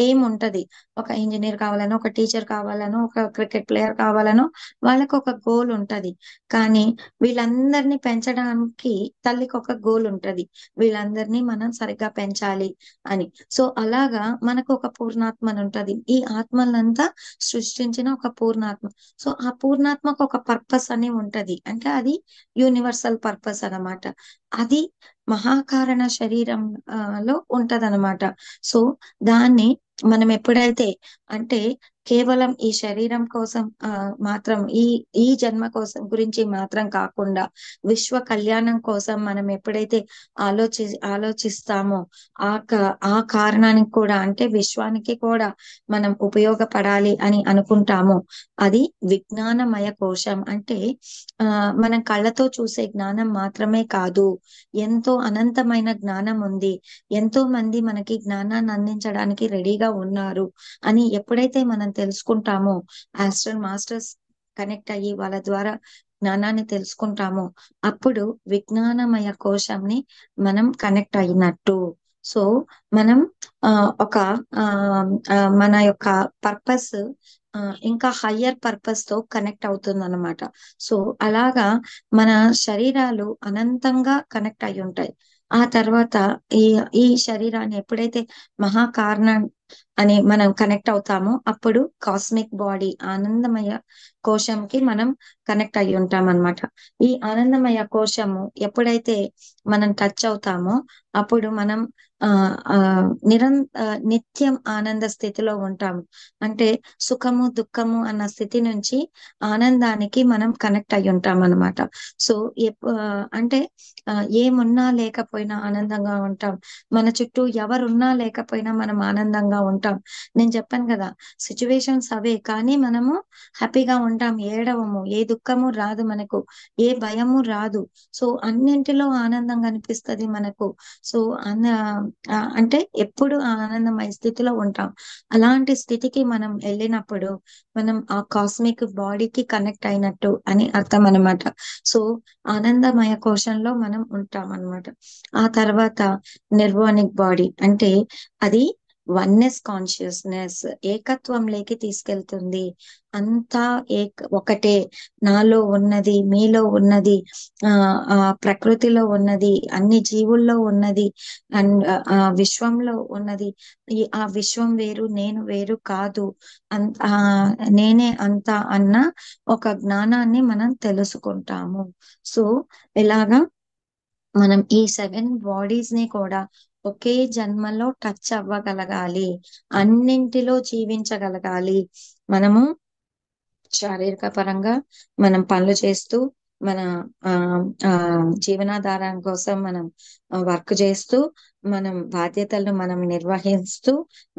ఎయిమ్ ఉంటది. ఒక ఇంజనీర్ కావాలనో, ఒక టీచర్ కావాలనో, ఒక క్రికెట్ ప్లేయర్ కావాలనో వాళ్ళకి ఒక గోల్ ఉంటది. కానీ వీళ్ళందరినీ పెంచడానికి తల్లికి ఒక గోల్ ఉంటది. వీళ్ళందరినీ మనం సరిగ్గా పెంచాలి అని. సో అలాగా మనకు ఒక పూర్ణాత్మ అని ఉంటది. ఈ ఆత్మలంతా సృష్టించిన ఒక పూర్ణాత్మ. సో ఆ పూర్ణాత్మకు ఒక పర్పస్ అని ఉంటది. అంటే అది యూనివర్సల్ పర్పస్ అన్నమాట. అది మహాకారణ శరీరం లో ఉంటదన్నమాట. సో దాన్ని మనం ఎప్పుడైతే అంటే కేవలం ఈ శరీరం కోసం మాత్రం ఈ జన్మ కోసం గురించి మాత్రం కాకుండా విశ్వ కళ్యాణం కోసం మనం ఎప్పుడైతే ఆలోచిస్తామో ఆ కారణానికి కూడా అంటే విశ్వానికి కూడా మనం ఉపయోగపడాలి అని అనుకుంటామో అది విజ్ఞానమయ కోశం. అంటే మనం కళ్ళతో చూసే జ్ఞానం మాత్రమే కాదు, ఎంతో అనంతమైన జ్ఞానం ఉంది. ఎంతో మంది మనకి జ్ఞానాన్ని అందించడానికి రెడీగా ఉన్నారు అని ఎప్పుడైతే మనం తెలుసుకుంటామో, ఆస్ట్రల్ మాస్టర్స్ కనెక్ట్ అయ్యి వాళ్ళ ద్వారా జ్ఞానాన్ని తెలుసుకుంటామో అప్పుడు విజ్ఞానమయ కోశంని మనం కనెక్ట్ అయినట్టు. సో మనం ఒక మన యొక్క పర్పస్ ఇంకా హయ్యర్ పర్పస్ తో కనెక్ట్ అవుతుంది అన్నమాట. సో అలాగా మన శరీరాలు అనంతంగా కనెక్ట్ అయి ఉంటాయి. ఆ తర్వాత ఈ ఈ శరీరాన్ని ఎప్పుడైతే మహాకారణం అని మనం కనెక్ట్ అవుతామో అప్పుడు కాస్మిక్ బాడీ ఆనందమయ కోశంకి మనం కనెక్ట్ అయి ఉంటాం అన్నమాట. ఈ ఆనందమయ కోశము ఎప్పుడైతే మనం టచ్ అవుతామో అప్పుడు మనం నిత్యం ఆనంద స్థితిలో ఉంటాము. అంటే సుఖము దుఃఖము అన్న స్థితి నుంచి ఆనందానికి మనం కనెక్ట్ అయి ఉంటాం అన్నమాట. సో అంటే ఏమున్నా లేకపోయినా ఆనందంగా ఉంటాం. మన చుట్టూ ఎవరున్నా లేకపోయినా మనం ఆనందంగా ఉంటాం. ఉంటాం. నేను చెప్పాను కదా, సిచ్యువేషన్స్ అవే, కానీ మనము హ్యాపీగా ఉంటాం, ఏడవము, ఏ దుఃఖము రాదు మనకు, ఏ భయము రాదు. సో అన్నింటిలో ఆనందం కనిపిస్తది మనకు. సో అంటే ఎప్పుడు ఆ ఆనందమయ స్థితిలో ఉంటాం. అలాంటి స్థితికి మనం వెళ్ళినప్పుడు మనం ఆ కాస్మిక్ బాడీకి కనెక్ట్ అయినట్టు అని అర్థం అన్నమాట. సో ఆనందమయ కోశంలో మనం ఉంటాం అన్నమాట. ఆ తర్వాత నిర్వాణిక్ బాడీ అంటే అది వన్నెస్ కాన్షియస్నెస్, ఏకత్వంలోకి తీసుకెళ్తుంది. అంతా ఒకటే, నాలో ఉన్నది, మీలో ఉన్నది, ఆ ఆ ప్రకృతిలో ఉన్నది, అన్ని జీవుల్లో ఉన్నది, అండ్ ఆ విశ్వంలో ఉన్నది. ఆ విశ్వం వేరు, నేను వేరు కాదు, నేనే అంతా అన్న ఒక జ్ఞానాన్ని మనం తెలుసుకుంటాము. సో ఇలాగా మనం ఈ 7 బాడీస్ ని కూడా ఒకే జన్మలో టచ్ అవ్వగలగాలి, అన్నింటిలో జీవించగలగాలి. మనము శారీరక పరంగా మనం పనులు చేస్తూ, మన ఆ ఆ జీవనాధారం కోసం మనం వర్క్ చేస్తూ, మనం బాధ్యతలను మనం నిర్వహిస్తూ,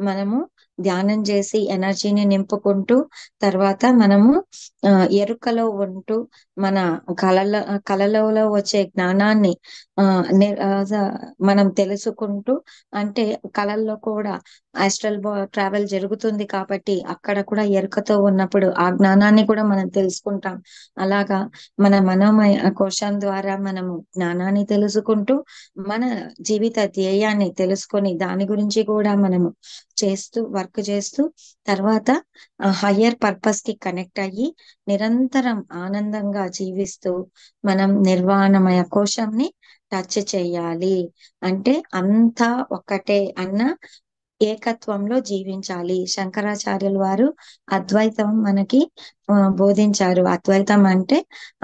మనము ధ్యానం చేసి ఎనర్జీని నింపుకుంటూ, తర్వాత మనము ఎరుకలో ఉంటూ, మన కళల కళలలో వచ్చే జ్ఞానాన్ని ఆ మనం తెలుసుకుంటూ, అంటే కళల్లో కూడా ఆస్ట్రల్ ట్రావెల్ జరుగుతుంది కాబట్టి అక్కడ కూడా ఎరుకతో ఉన్నప్పుడు ఆ జ్ఞానాన్ని కూడా మనం తెలుసుకుంటాం. అలాగా మన మనోమయ కోశం ద్వారా మనము జ్ఞానాన్ని తెలుసుకుంటూ, మన జీవిత ధ్యేయాన్ని తెలుసుకొని దాని గురించి కూడా మనము వర్క్ చేస్తూ, తర్వాత హయ్యర్ పర్పస్ కి కనెక్ట్ అయ్యి నిరంతరం ఆనందంగా జీవిస్తూ మనం నిర్వాణమయ కోశంని టచ్ చేయాలి. అంటే అంతా ఒక్కటే అన్న ఏకత్వంలో జీవించాలి. శంకరాచార్యుల వారు అద్వైతం మనకి బోధించారు. అద్వైతం అంటే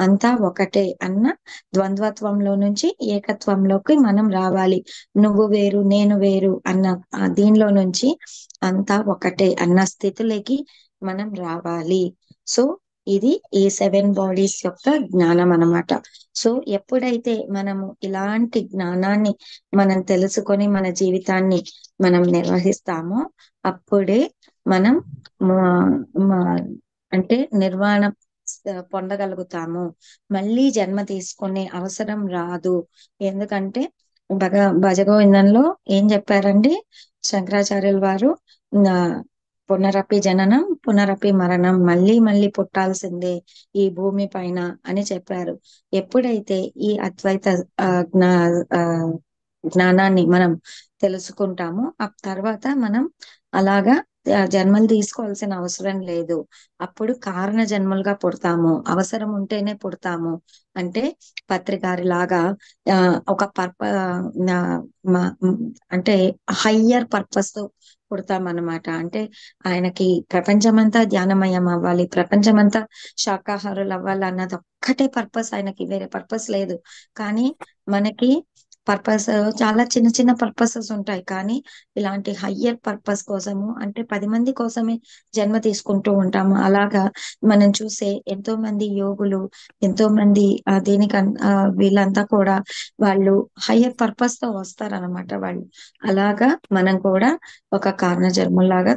అంతా ఒకటే అన్న ద్వంద్వత్వంలో నుంచి ఏకత్వంలోకి మనం రావాలి. నువ్వు వేరు, నేను వేరు అన్న దీనిలో నుంచి అంతా ఒకటే అన్న స్థితిలోకి మనం రావాలి. సో ఇది ఈ 7 బాడీస్ యొక్క జ్ఞానం అన్నమాట. సో ఎప్పుడైతే మనము ఇలాంటి జ్ఞానాన్ని మనం తెలుసుకొని మన జీవితాన్ని మనం నిర్వహిస్తామో అప్పుడే మనం అంటే నిర్వాణం పొందగలుగుతాము. మళ్ళీ జన్మ తీసుకునే అవసరం రాదు. ఎందుకంటే భజగోవిందంలో ఏం చెప్పారండి శంకరాచార్యుల వారు? పునరపి జననం పునరపి మరణం, మళ్ళీ మళ్ళీ పుట్టాల్సిందే ఈ భూమి పైన అని చెప్పారు. ఎప్పుడైతే ఈ అద్వైత జ్ఞానాన్ని మనం తెలుసుకుంటామో ఆ తర్వాత మనం అలాగా జన్మలు తీసుకోవాల్సిన అవసరం లేదు. అప్పుడు కారణ జన్మలుగా పుడతాము, అవసరం ఉంటేనే పుడతాము. అంటే పత్రికారి లాగా ఒక అంటే హయ్యర్ పర్పస్ తో పుడతాం అన్నమాట. అంటే ఆయనకి ప్రపంచమంతా ధ్యానమయం అవ్వాలి, ప్రపంచమంతా శాకాహారులు అవ్వాలి అన్నది ఒక్కటే పర్పస్ ఆయనకి, వేరే పర్పస్ లేదు. కానీ మనకి పర్పస్ చాలా చిన్న చిన్న పర్పసెస్ ఉంటాయి, కానీ ఇలాంటి హయ్యర్ పర్పస్ కోసము, అంటే 10 మంది కోసమే జన్మ తీసుకుంటూ ఉంటాము. అలాగా మనం చూసే ఎంతో మంది యోగులు, ఎంతో మంది వీళ్ళంతా కూడా వాళ్ళు హయ్యర్ పర్పస్ తో వస్తారనమాట వాళ్ళు. అలాగా మనం కూడా ఒక కారణ జన్మలాగా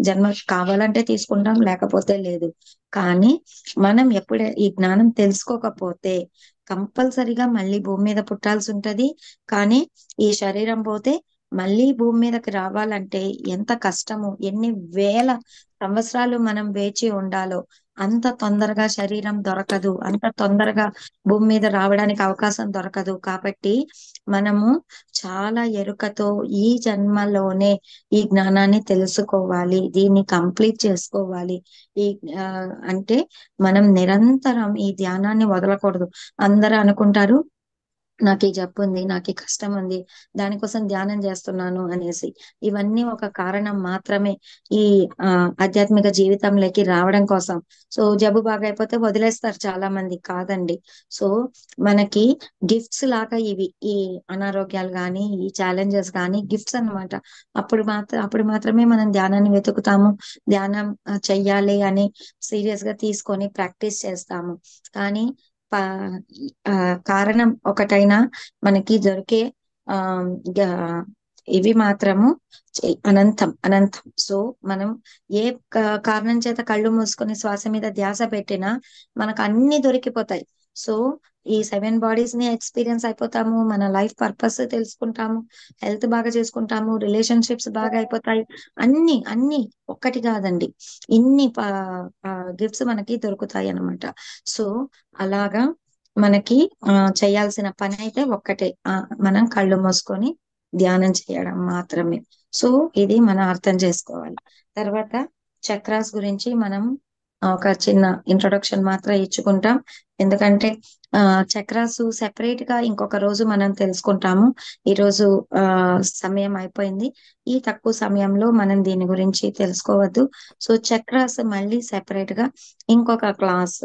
జన్మ కావాలంటే తీసుకుంటాం, లేకపోతే లేదు. కానీ మనం ఎప్పుడే ఈ జ్ఞానం తెలుసుకోకపోతే కంపల్సరిగా మళ్ళీ భూమి మీద పుట్టాల్సి ఉంటది. కానీ ఈ శరీరం పోతే మళ్ళీ భూమి మీదకి రావాలంటే ఎంత కష్టము, ఎన్ని వేల సంవత్సరాలు మనం వేచి ఉండాలో. అంత తొందరగా శరీరం దొరకదు, అంత తొందరగా భూమి మీద రావడానికి అవకాశం దొరకదు. కాబట్టి మనము చాలా ఎరుకతో ఈ జన్మలోనే ఈ జ్ఞానాన్ని తెలుసుకోవాలి, దీన్ని కంప్లీట్ చేసుకోవాలి. ఈ అంటే మనం నిరంతరం ఈ ధ్యానాన్ని వదలకూడదు. అందరూ అనుకుంటారు నాకు ఈ జబ్బు ఉంది, నాకు ఈ కష్టం ఉంది, దానికోసం ధ్యానం చేస్తున్నాను అనేసి. ఇవన్నీ ఒక కారణం మాత్రమే ఈ ఆధ్యాత్మిక జీవితంలోకి రావడం కోసం. సో జబ్బు బాగా అయిపోతే వదిలేస్తారు చాలా మంది, కాదండి. సో మనకి గిఫ్ట్స్ లాగా ఇవి, ఈ అనారోగ్యాలు కానీ ఈ ఛాలెంజెస్ కానీ గిఫ్ట్స్ అన్నమాట. అప్పుడు మాత్రమే మనం ధ్యానాన్ని వెతుకుతాము, ధ్యానం చెయ్యాలి అని సీరియస్ గా తీసుకొని ప్రాక్టీస్ చేస్తాము. కానీ కారణం ఒకటైనా మనకి దొరికే ఇవి మాత్రము అనంతం అనంతం. సో మనం ఏ కారణం చేత కళ్ళు మూసుకొని శ్వాస మీద ధ్యాస పెట్టినా మనకు అన్ని దొరికిపోతాయి. సో ఈ 7 బాడీస్ ని ఎక్స్పీరియన్స్ అయిపోతాము, మన లైఫ్ పర్పస్ తెలుసుకుంటాము, హెల్త్ బాగా చేసుకుంటాము, రిలేషన్షిప్స్ బాగా అయిపోతాయి. అన్ని అన్ని ఒక్కటి కాదండి, ఇన్ని గిఫ్ట్స్ మనకి దొరుకుతాయి అన్నమాట. సో అలాగా మనకి చేయాల్సిన పని అయితే ఒక్కటే, మనం కళ్ళు మూసుకొని ధ్యానం చేయడం మాత్రమే. సో ఇది మనం అర్థం చేసుకోవాలి. తర్వాత చక్రాస్ గురించి మనం ఒక చిన్న ఇంట్రొడక్షన్ మాత్రం ఇచ్చుకుంటాం. ఎందుకంటే చక్రాస్ సెపరేట్ గా ఇంకొక రోజు మనం తెలుసుకుంటాము. ఈ రోజు సమయం అయిపోయింది. ఈ తక్కువ సమయంలో మనం దీని గురించి తెలుసుకోవద్దు. సో చక్రాస్ మళ్ళీ సెపరేట్ గా ఇంకొక క్లాస్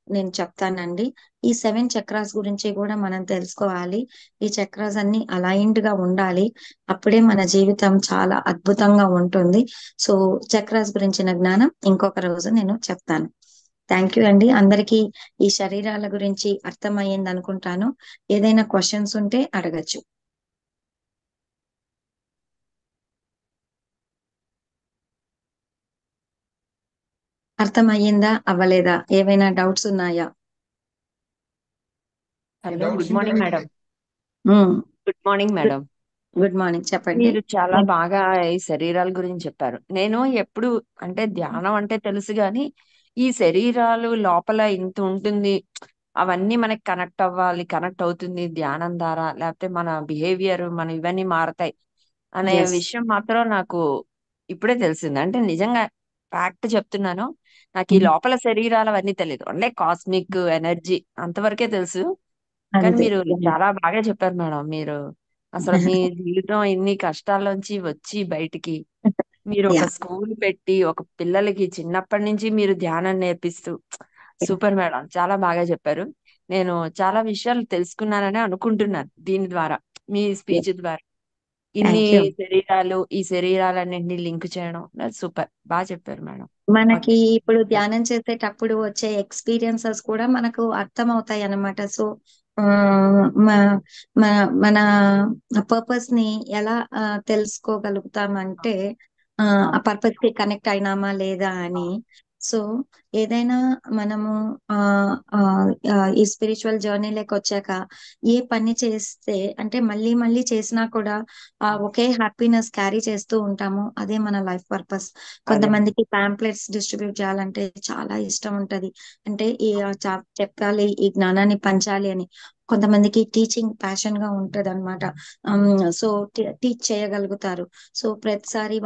నేను చెప్తానండి. ఈ 7 చక్రాస్ గురించి కూడా మనం తెలుసుకోవాలి. ఈ చక్రాస్ అన్ని అలైన్డ్ గా ఉండాలి, అప్పుడే మన జీవితం చాలా అద్భుతంగా ఉంటుంది. సో చక్రాస్ గురించిన జ్ఞానం ఇంకొక రోజు నేను చెప్తాను. థ్యాంక్ యూ అండి. అందరికీ ఈ శరీరాల గురించి అర్థమయ్యింది అనుకుంటాను. ఏదైనా క్వశ్చన్స్ ఉంటే అడగచ్చు. అర్థమయ్యిందా అవ్వలేదా? ఏవైనా డౌట్స్ ఉన్నాయా? హలో, డౌట్స్ గుడ్ ఉంటే మార్నింగ్ మేడం. అడగండి. Good morning madam. Good morning, చెప్పండి. మీరు చాలా బాగా ఈ శరీరాల గురించి చెప్పారు. నేను ఎప్పుడు అంటే ధ్యానం అంటే తెలుసు గాని ఈ శరీరాలు లోపల ఇంత ఉంటుంది, అవన్నీ మనకి కనెక్ట్ అవ్వాలి, కనెక్ట్ అవుతుంది ధ్యానం ద్వారా, లేకపోతే మన బిహేవియర్ మన ఇవన్నీ మారతాయి అనే Yes. విషయం మాత్రం నాకు ఇప్పుడే తెలిసింది. అంటే నిజంగా ఫ్యాక్ట్ చెప్తున్నాను. నాకు ఈ లోపల శరీరాలు అవన్నీ తెలియదు, అంటే కాస్మిక్ ఎనర్జీ అంతవరకే తెలుసు. కానీ అంతే. మీరు చాలా బాగా చెప్పారు మేడం. మీరు అసలు మీ జీవితం ఇన్ని కష్టాల్లోంచి వచ్చి బయటికి మీరు ఒక యా, స్కూల్ పెట్టి ఒక పిల్లలకి చిన్నప్పటి నుంచి మీరు ధ్యానం నేర్పిస్తూ సూపర్ మేడం, చాలా బాగా చెప్పారు. నేను చాలా విషయాలు తెలుసుకున్నానని అనుకుంటున్నాను దీని ద్వారా, మీ స్పీచ్ ద్వారా. ఇన్ని థ్యాంక్ యూ. శరీరాలు, ఈ శరీరాలన్నింటినీ లింక్ చేయడం సూపర్ బాగా చెప్పారు మేడం. మనకి ఓకే. ఇప్పుడు ధ్యానం చేసేటప్పుడు వచ్చే ఎక్స్పీరియన్సెస్ కూడా మనకు అర్థం అవుతాయి అన్నమాట. సో మన పర్పస్ ని ఎలా తెలుసుకోగలుగుతామంటే ఆ పర్పస్ కి కనెక్ట్ అయినామా లేదా అని. సో ఏదైనా మనము ఆ ఆ ఆ, ఈ స్పిరిచువల్ జర్నీలోకి వచ్చాక ఏ పని చేస్తే అంటే మళ్ళీ మళ్ళీ చేసినా కూడా ఒకే హ్యాపీనెస్ క్యారీ చేస్తూ ఉంటాము, అదే మన లైఫ్ పర్పస్. అదే కొంతమందికి పాంప్లెట్స్ డిస్ట్రిబ్యూట్ చేయాలంటే చాలా ఇష్టం ఉంటది, అంటే ఈ చెప్పాలి, ఈ జ్ఞానాన్ని పంచాలి అని. కొంతమందికి టీచింగ్ ప్యాషన్ గా ఉంటది అనమాట. సో టీచ్ చేయగలుగుతారు. సో ప్రతిసారి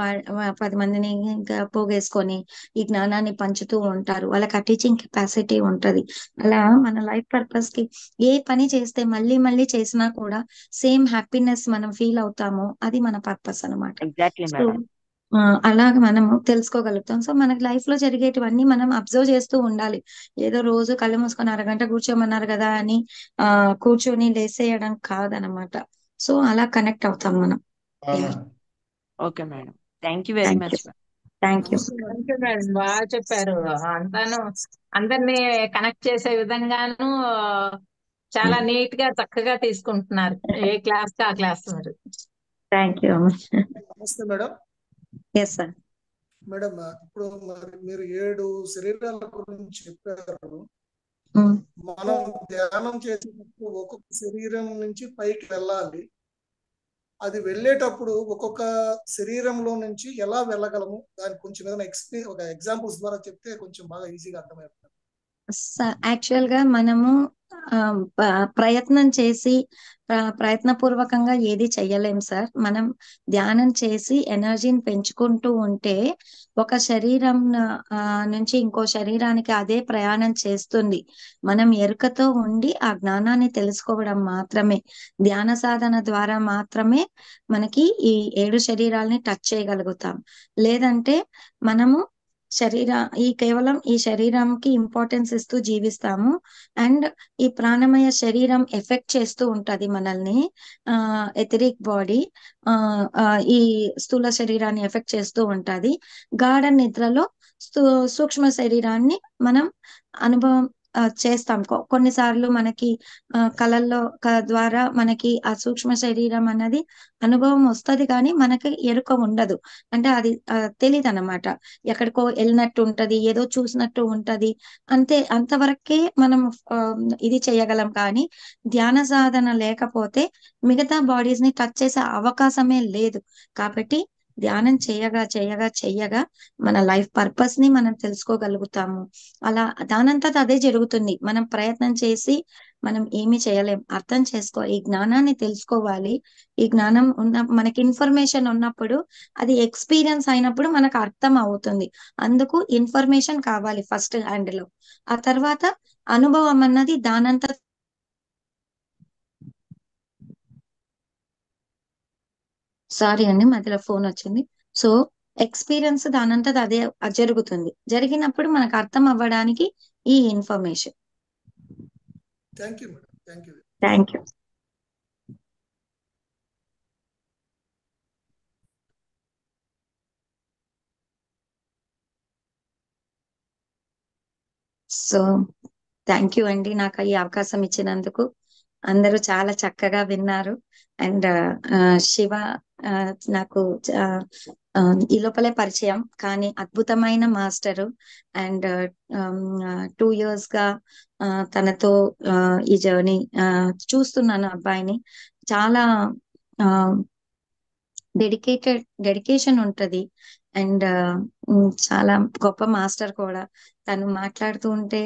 10 మందిని ఇంకా పోగేసుకొని ఈ జ్ఞానాన్ని పంచుతూ ఉంటారు, వాళ్ళకి ఆ టీచింగ్ కెపాసిటీ ఉంటది. అలా మన లైఫ్ పర్పస్ కి ఏ పని చేస్తే మళ్ళీ మళ్ళీ చేసినా కూడా సేమ్ హ్యాపీనెస్ మనం ఫీల్ అవుతామో అది మన పర్పస్ అనమాట. Exactly so madam. అలాగ మనము తెలుసుకోగలుగుతాం. సో మనకి లైఫ్ లో జరిగేటివన్నీ మనం అబ్జర్వ్ చేస్తూ ఉండాలి. ఏదో రోజు కళ్ళు మూసుకొని అరగంట కూర్చోమన్నారు కదా అని కూర్చొని లేసేయడం కాదనమాట. సో అలా కనెక్ట్ అవుతాం మనం. అవునా? Okay madam, thank you very thank you. Much. Thank you. Thank you madam, బాగా చెప్పారు. అంతాను అందరినీ కనెక్ట్ చేసే విధంగాను చాలా నీట్ గా చక్కగా తీసుకుంటున్నారు. ఏ క్లాస్ కి ఆ క్లాస్ మరి. Thank you. నమస్తే మేడం. Yes sir. మేడం, ఇప్పుడు మరి మీరు 7 శరీరాల గురించి చెప్పారు. మనం ధ్యానం చేసేటప్పుడు ఒక్కొక్క శరీరం నుంచి పైకి వెళ్ళాలి. అది వెళ్ళేటప్పుడు ఒక్కొక్క శరీరంలో నుంచి ఎలా వెళ్ళగలము, దానికి కొంచెం ఏదైనా ఒక ఎగ్జాంపుల్స్ ద్వారా చెప్తే కొంచెం బాగా ఈజీగా అర్థమవుతుంది. యాక్చువల్ గా మనము ప్రయత్నం చేసి ప్రయత్నపూర్వకంగా ఏది చెయ్యలేం సార్. మనం ధ్యానం చేసి ఎనర్జీని పెంచుకుంటూ ఉంటే ఒక శరీరం నుంచి ఇంకో శరీరానికి అదే ప్రయాణం చేస్తుంది. మనం ఎరుకతో ఉండి ఆ జ్ఞానాన్ని తెలుసుకోవడం మాత్రమే, ధ్యాన సాధన ద్వారా మాత్రమే మనకి ఈ 7 శరీరాల్ని టచ్ చేయగలుగుతాం. లేదంటే మనము కేవలం ఈ శరీరంకి ఇంపార్టెన్స్ ఇస్తూ జీవిస్తాము. అండ్ ఈ ప్రాణమయ శరీరం ఎఫెక్ట్ చేస్తూ ఉంటది మనల్ని. ఎథరిక్ బాడీ ఈ స్థూల శరీరాన్ని ఎఫెక్ట్ చేస్తూ ఉంటది. గాఢ నిద్రలో సూక్ష్మ శరీరాన్ని మనం చేస్తాం. కొన్నిసార్లు మనకి కళల్లో ద్వారా మనకి ఆ సూక్ష్మ శరీరం అన్నది అనుభవం వస్తది కానీ మనకి ఎరుక ఉండదు. అంటే అది తెలీదనమాట. ఎక్కడికో వెళ్ళినట్టు ఉంటది, ఏదో చూసినట్టు ఉంటది. అంతే, అంతవరకే మనం ఇది చేయగలం. కానీ ధ్యాన సాధన లేకపోతే మిగతా బాడీస్ ని టచ్ చేసే అవకాశమే లేదు. కాబట్టి ధ్యానం చేయగా మన లైఫ్ పర్పస్ ని మనం తెలుసుకోగలుగుతాము. అలా దానంతట అదే జరుగుతుంది. మనం ప్రయత్నం చేసి మనం ఏమీ చేయలేం. అర్థం ఈ జ్ఞానాన్ని తెలుసుకోవాలి. ఈ జ్ఞానం మనకి ఇన్ఫర్మేషన్ ఉన్నప్పుడు అది ఎక్స్పీరియన్స్ అయినప్పుడు మనకు అర్థం అవుతుంది. అందుకు ఇన్ఫర్మేషన్ కావాలి ఫస్ట్ హ్యాండ్ లో. ఆ తర్వాత అనుభవం అన్నది దానంత సారీ అండి, మధ్యలో ఫోన్ వచ్చింది. సో ఎక్స్పీరియన్స్ దానంతట అదే జరుగుతుంది. జరిగినప్పుడు మనకు అర్థం అవ్వడానికి ఈ information. Thank you madam, thank you. Thank you. So thank you అండి, నాకు ఈ అవకాశం ఇచ్చినందుకు. అందరూ చాలా చక్కగా విన్నారు. అండ్ శివ నాకు ఈ లోపలే పరిచయం, కానీ అద్భుతమైన మాస్టరు. అండ్ 2 years గా తనతో ఈ జర్నీ చూస్తున్నాను. అబ్బాయిని చాలా డెడికేషన్ ఉంటది. అండ్ చాలా గొప్ప మాస్టర్ కూడా. తను మాట్లాడుతూ ఉంటే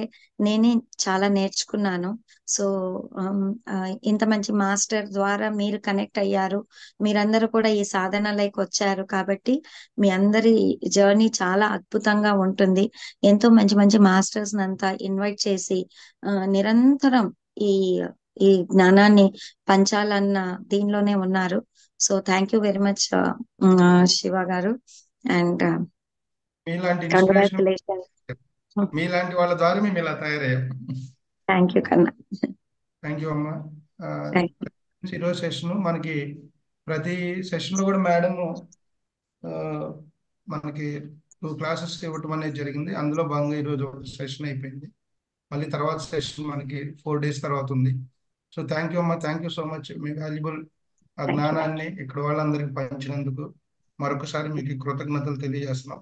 నేనే చాలా నేర్చుకున్నాను. సో ఇంత మంచి మాస్టర్ ద్వారా మీరు కనెక్ట్ అయ్యారు. మీరందరూ కూడా ఈ సాధనలోకి వచ్చారు కాబట్టి మీ అందరి జర్నీ చాలా అద్భుతంగా ఉంటుంది. ఎంతో మంచి మంచి మాస్టర్స్ అంతా ఇన్వైట్ చేసి నిరంతరం ఈ ఈ జ్ఞానాన్ని పంచాలన్న దీనిలోనే ఉన్నారు. So thank you very much Shiva గారు. అండ్ మీలాంటి ఇన్స్పిరేషన్ కంగ్రాచులేషన్స్. మీలాంటి వాళ్ళ ద్వారా మేము ఇలా తయారయ్యాం. థ్యాంక్ యూ కన్నా. థ్యాంక్ యూ అమ్మా. Thank you. ఈరోజు సెషన్ మనకి ప్రతి సెషన్ లో కూడా మేడము మనకి 2 classes ఇవ్వటం అనేది జరిగింది. అందులో భాగంగా ఈరోజు ఒక సెషన్ అయిపోయింది. మళ్ళీ తర్వాత సెషన్ మనకి 4 days తర్వాత ఉంది. సో థ్యాంక్ యూ అమ్మా, thank you so much. Me valuable ఆ థ్యాంక్ యూ. జ్ఞానాన్ని ఇక్కడ వాళ్ళందరికీ పంచినందుకు మరొకసారి మీకు కృతజ్ఞతలు తెలియజేస్తున్నాం.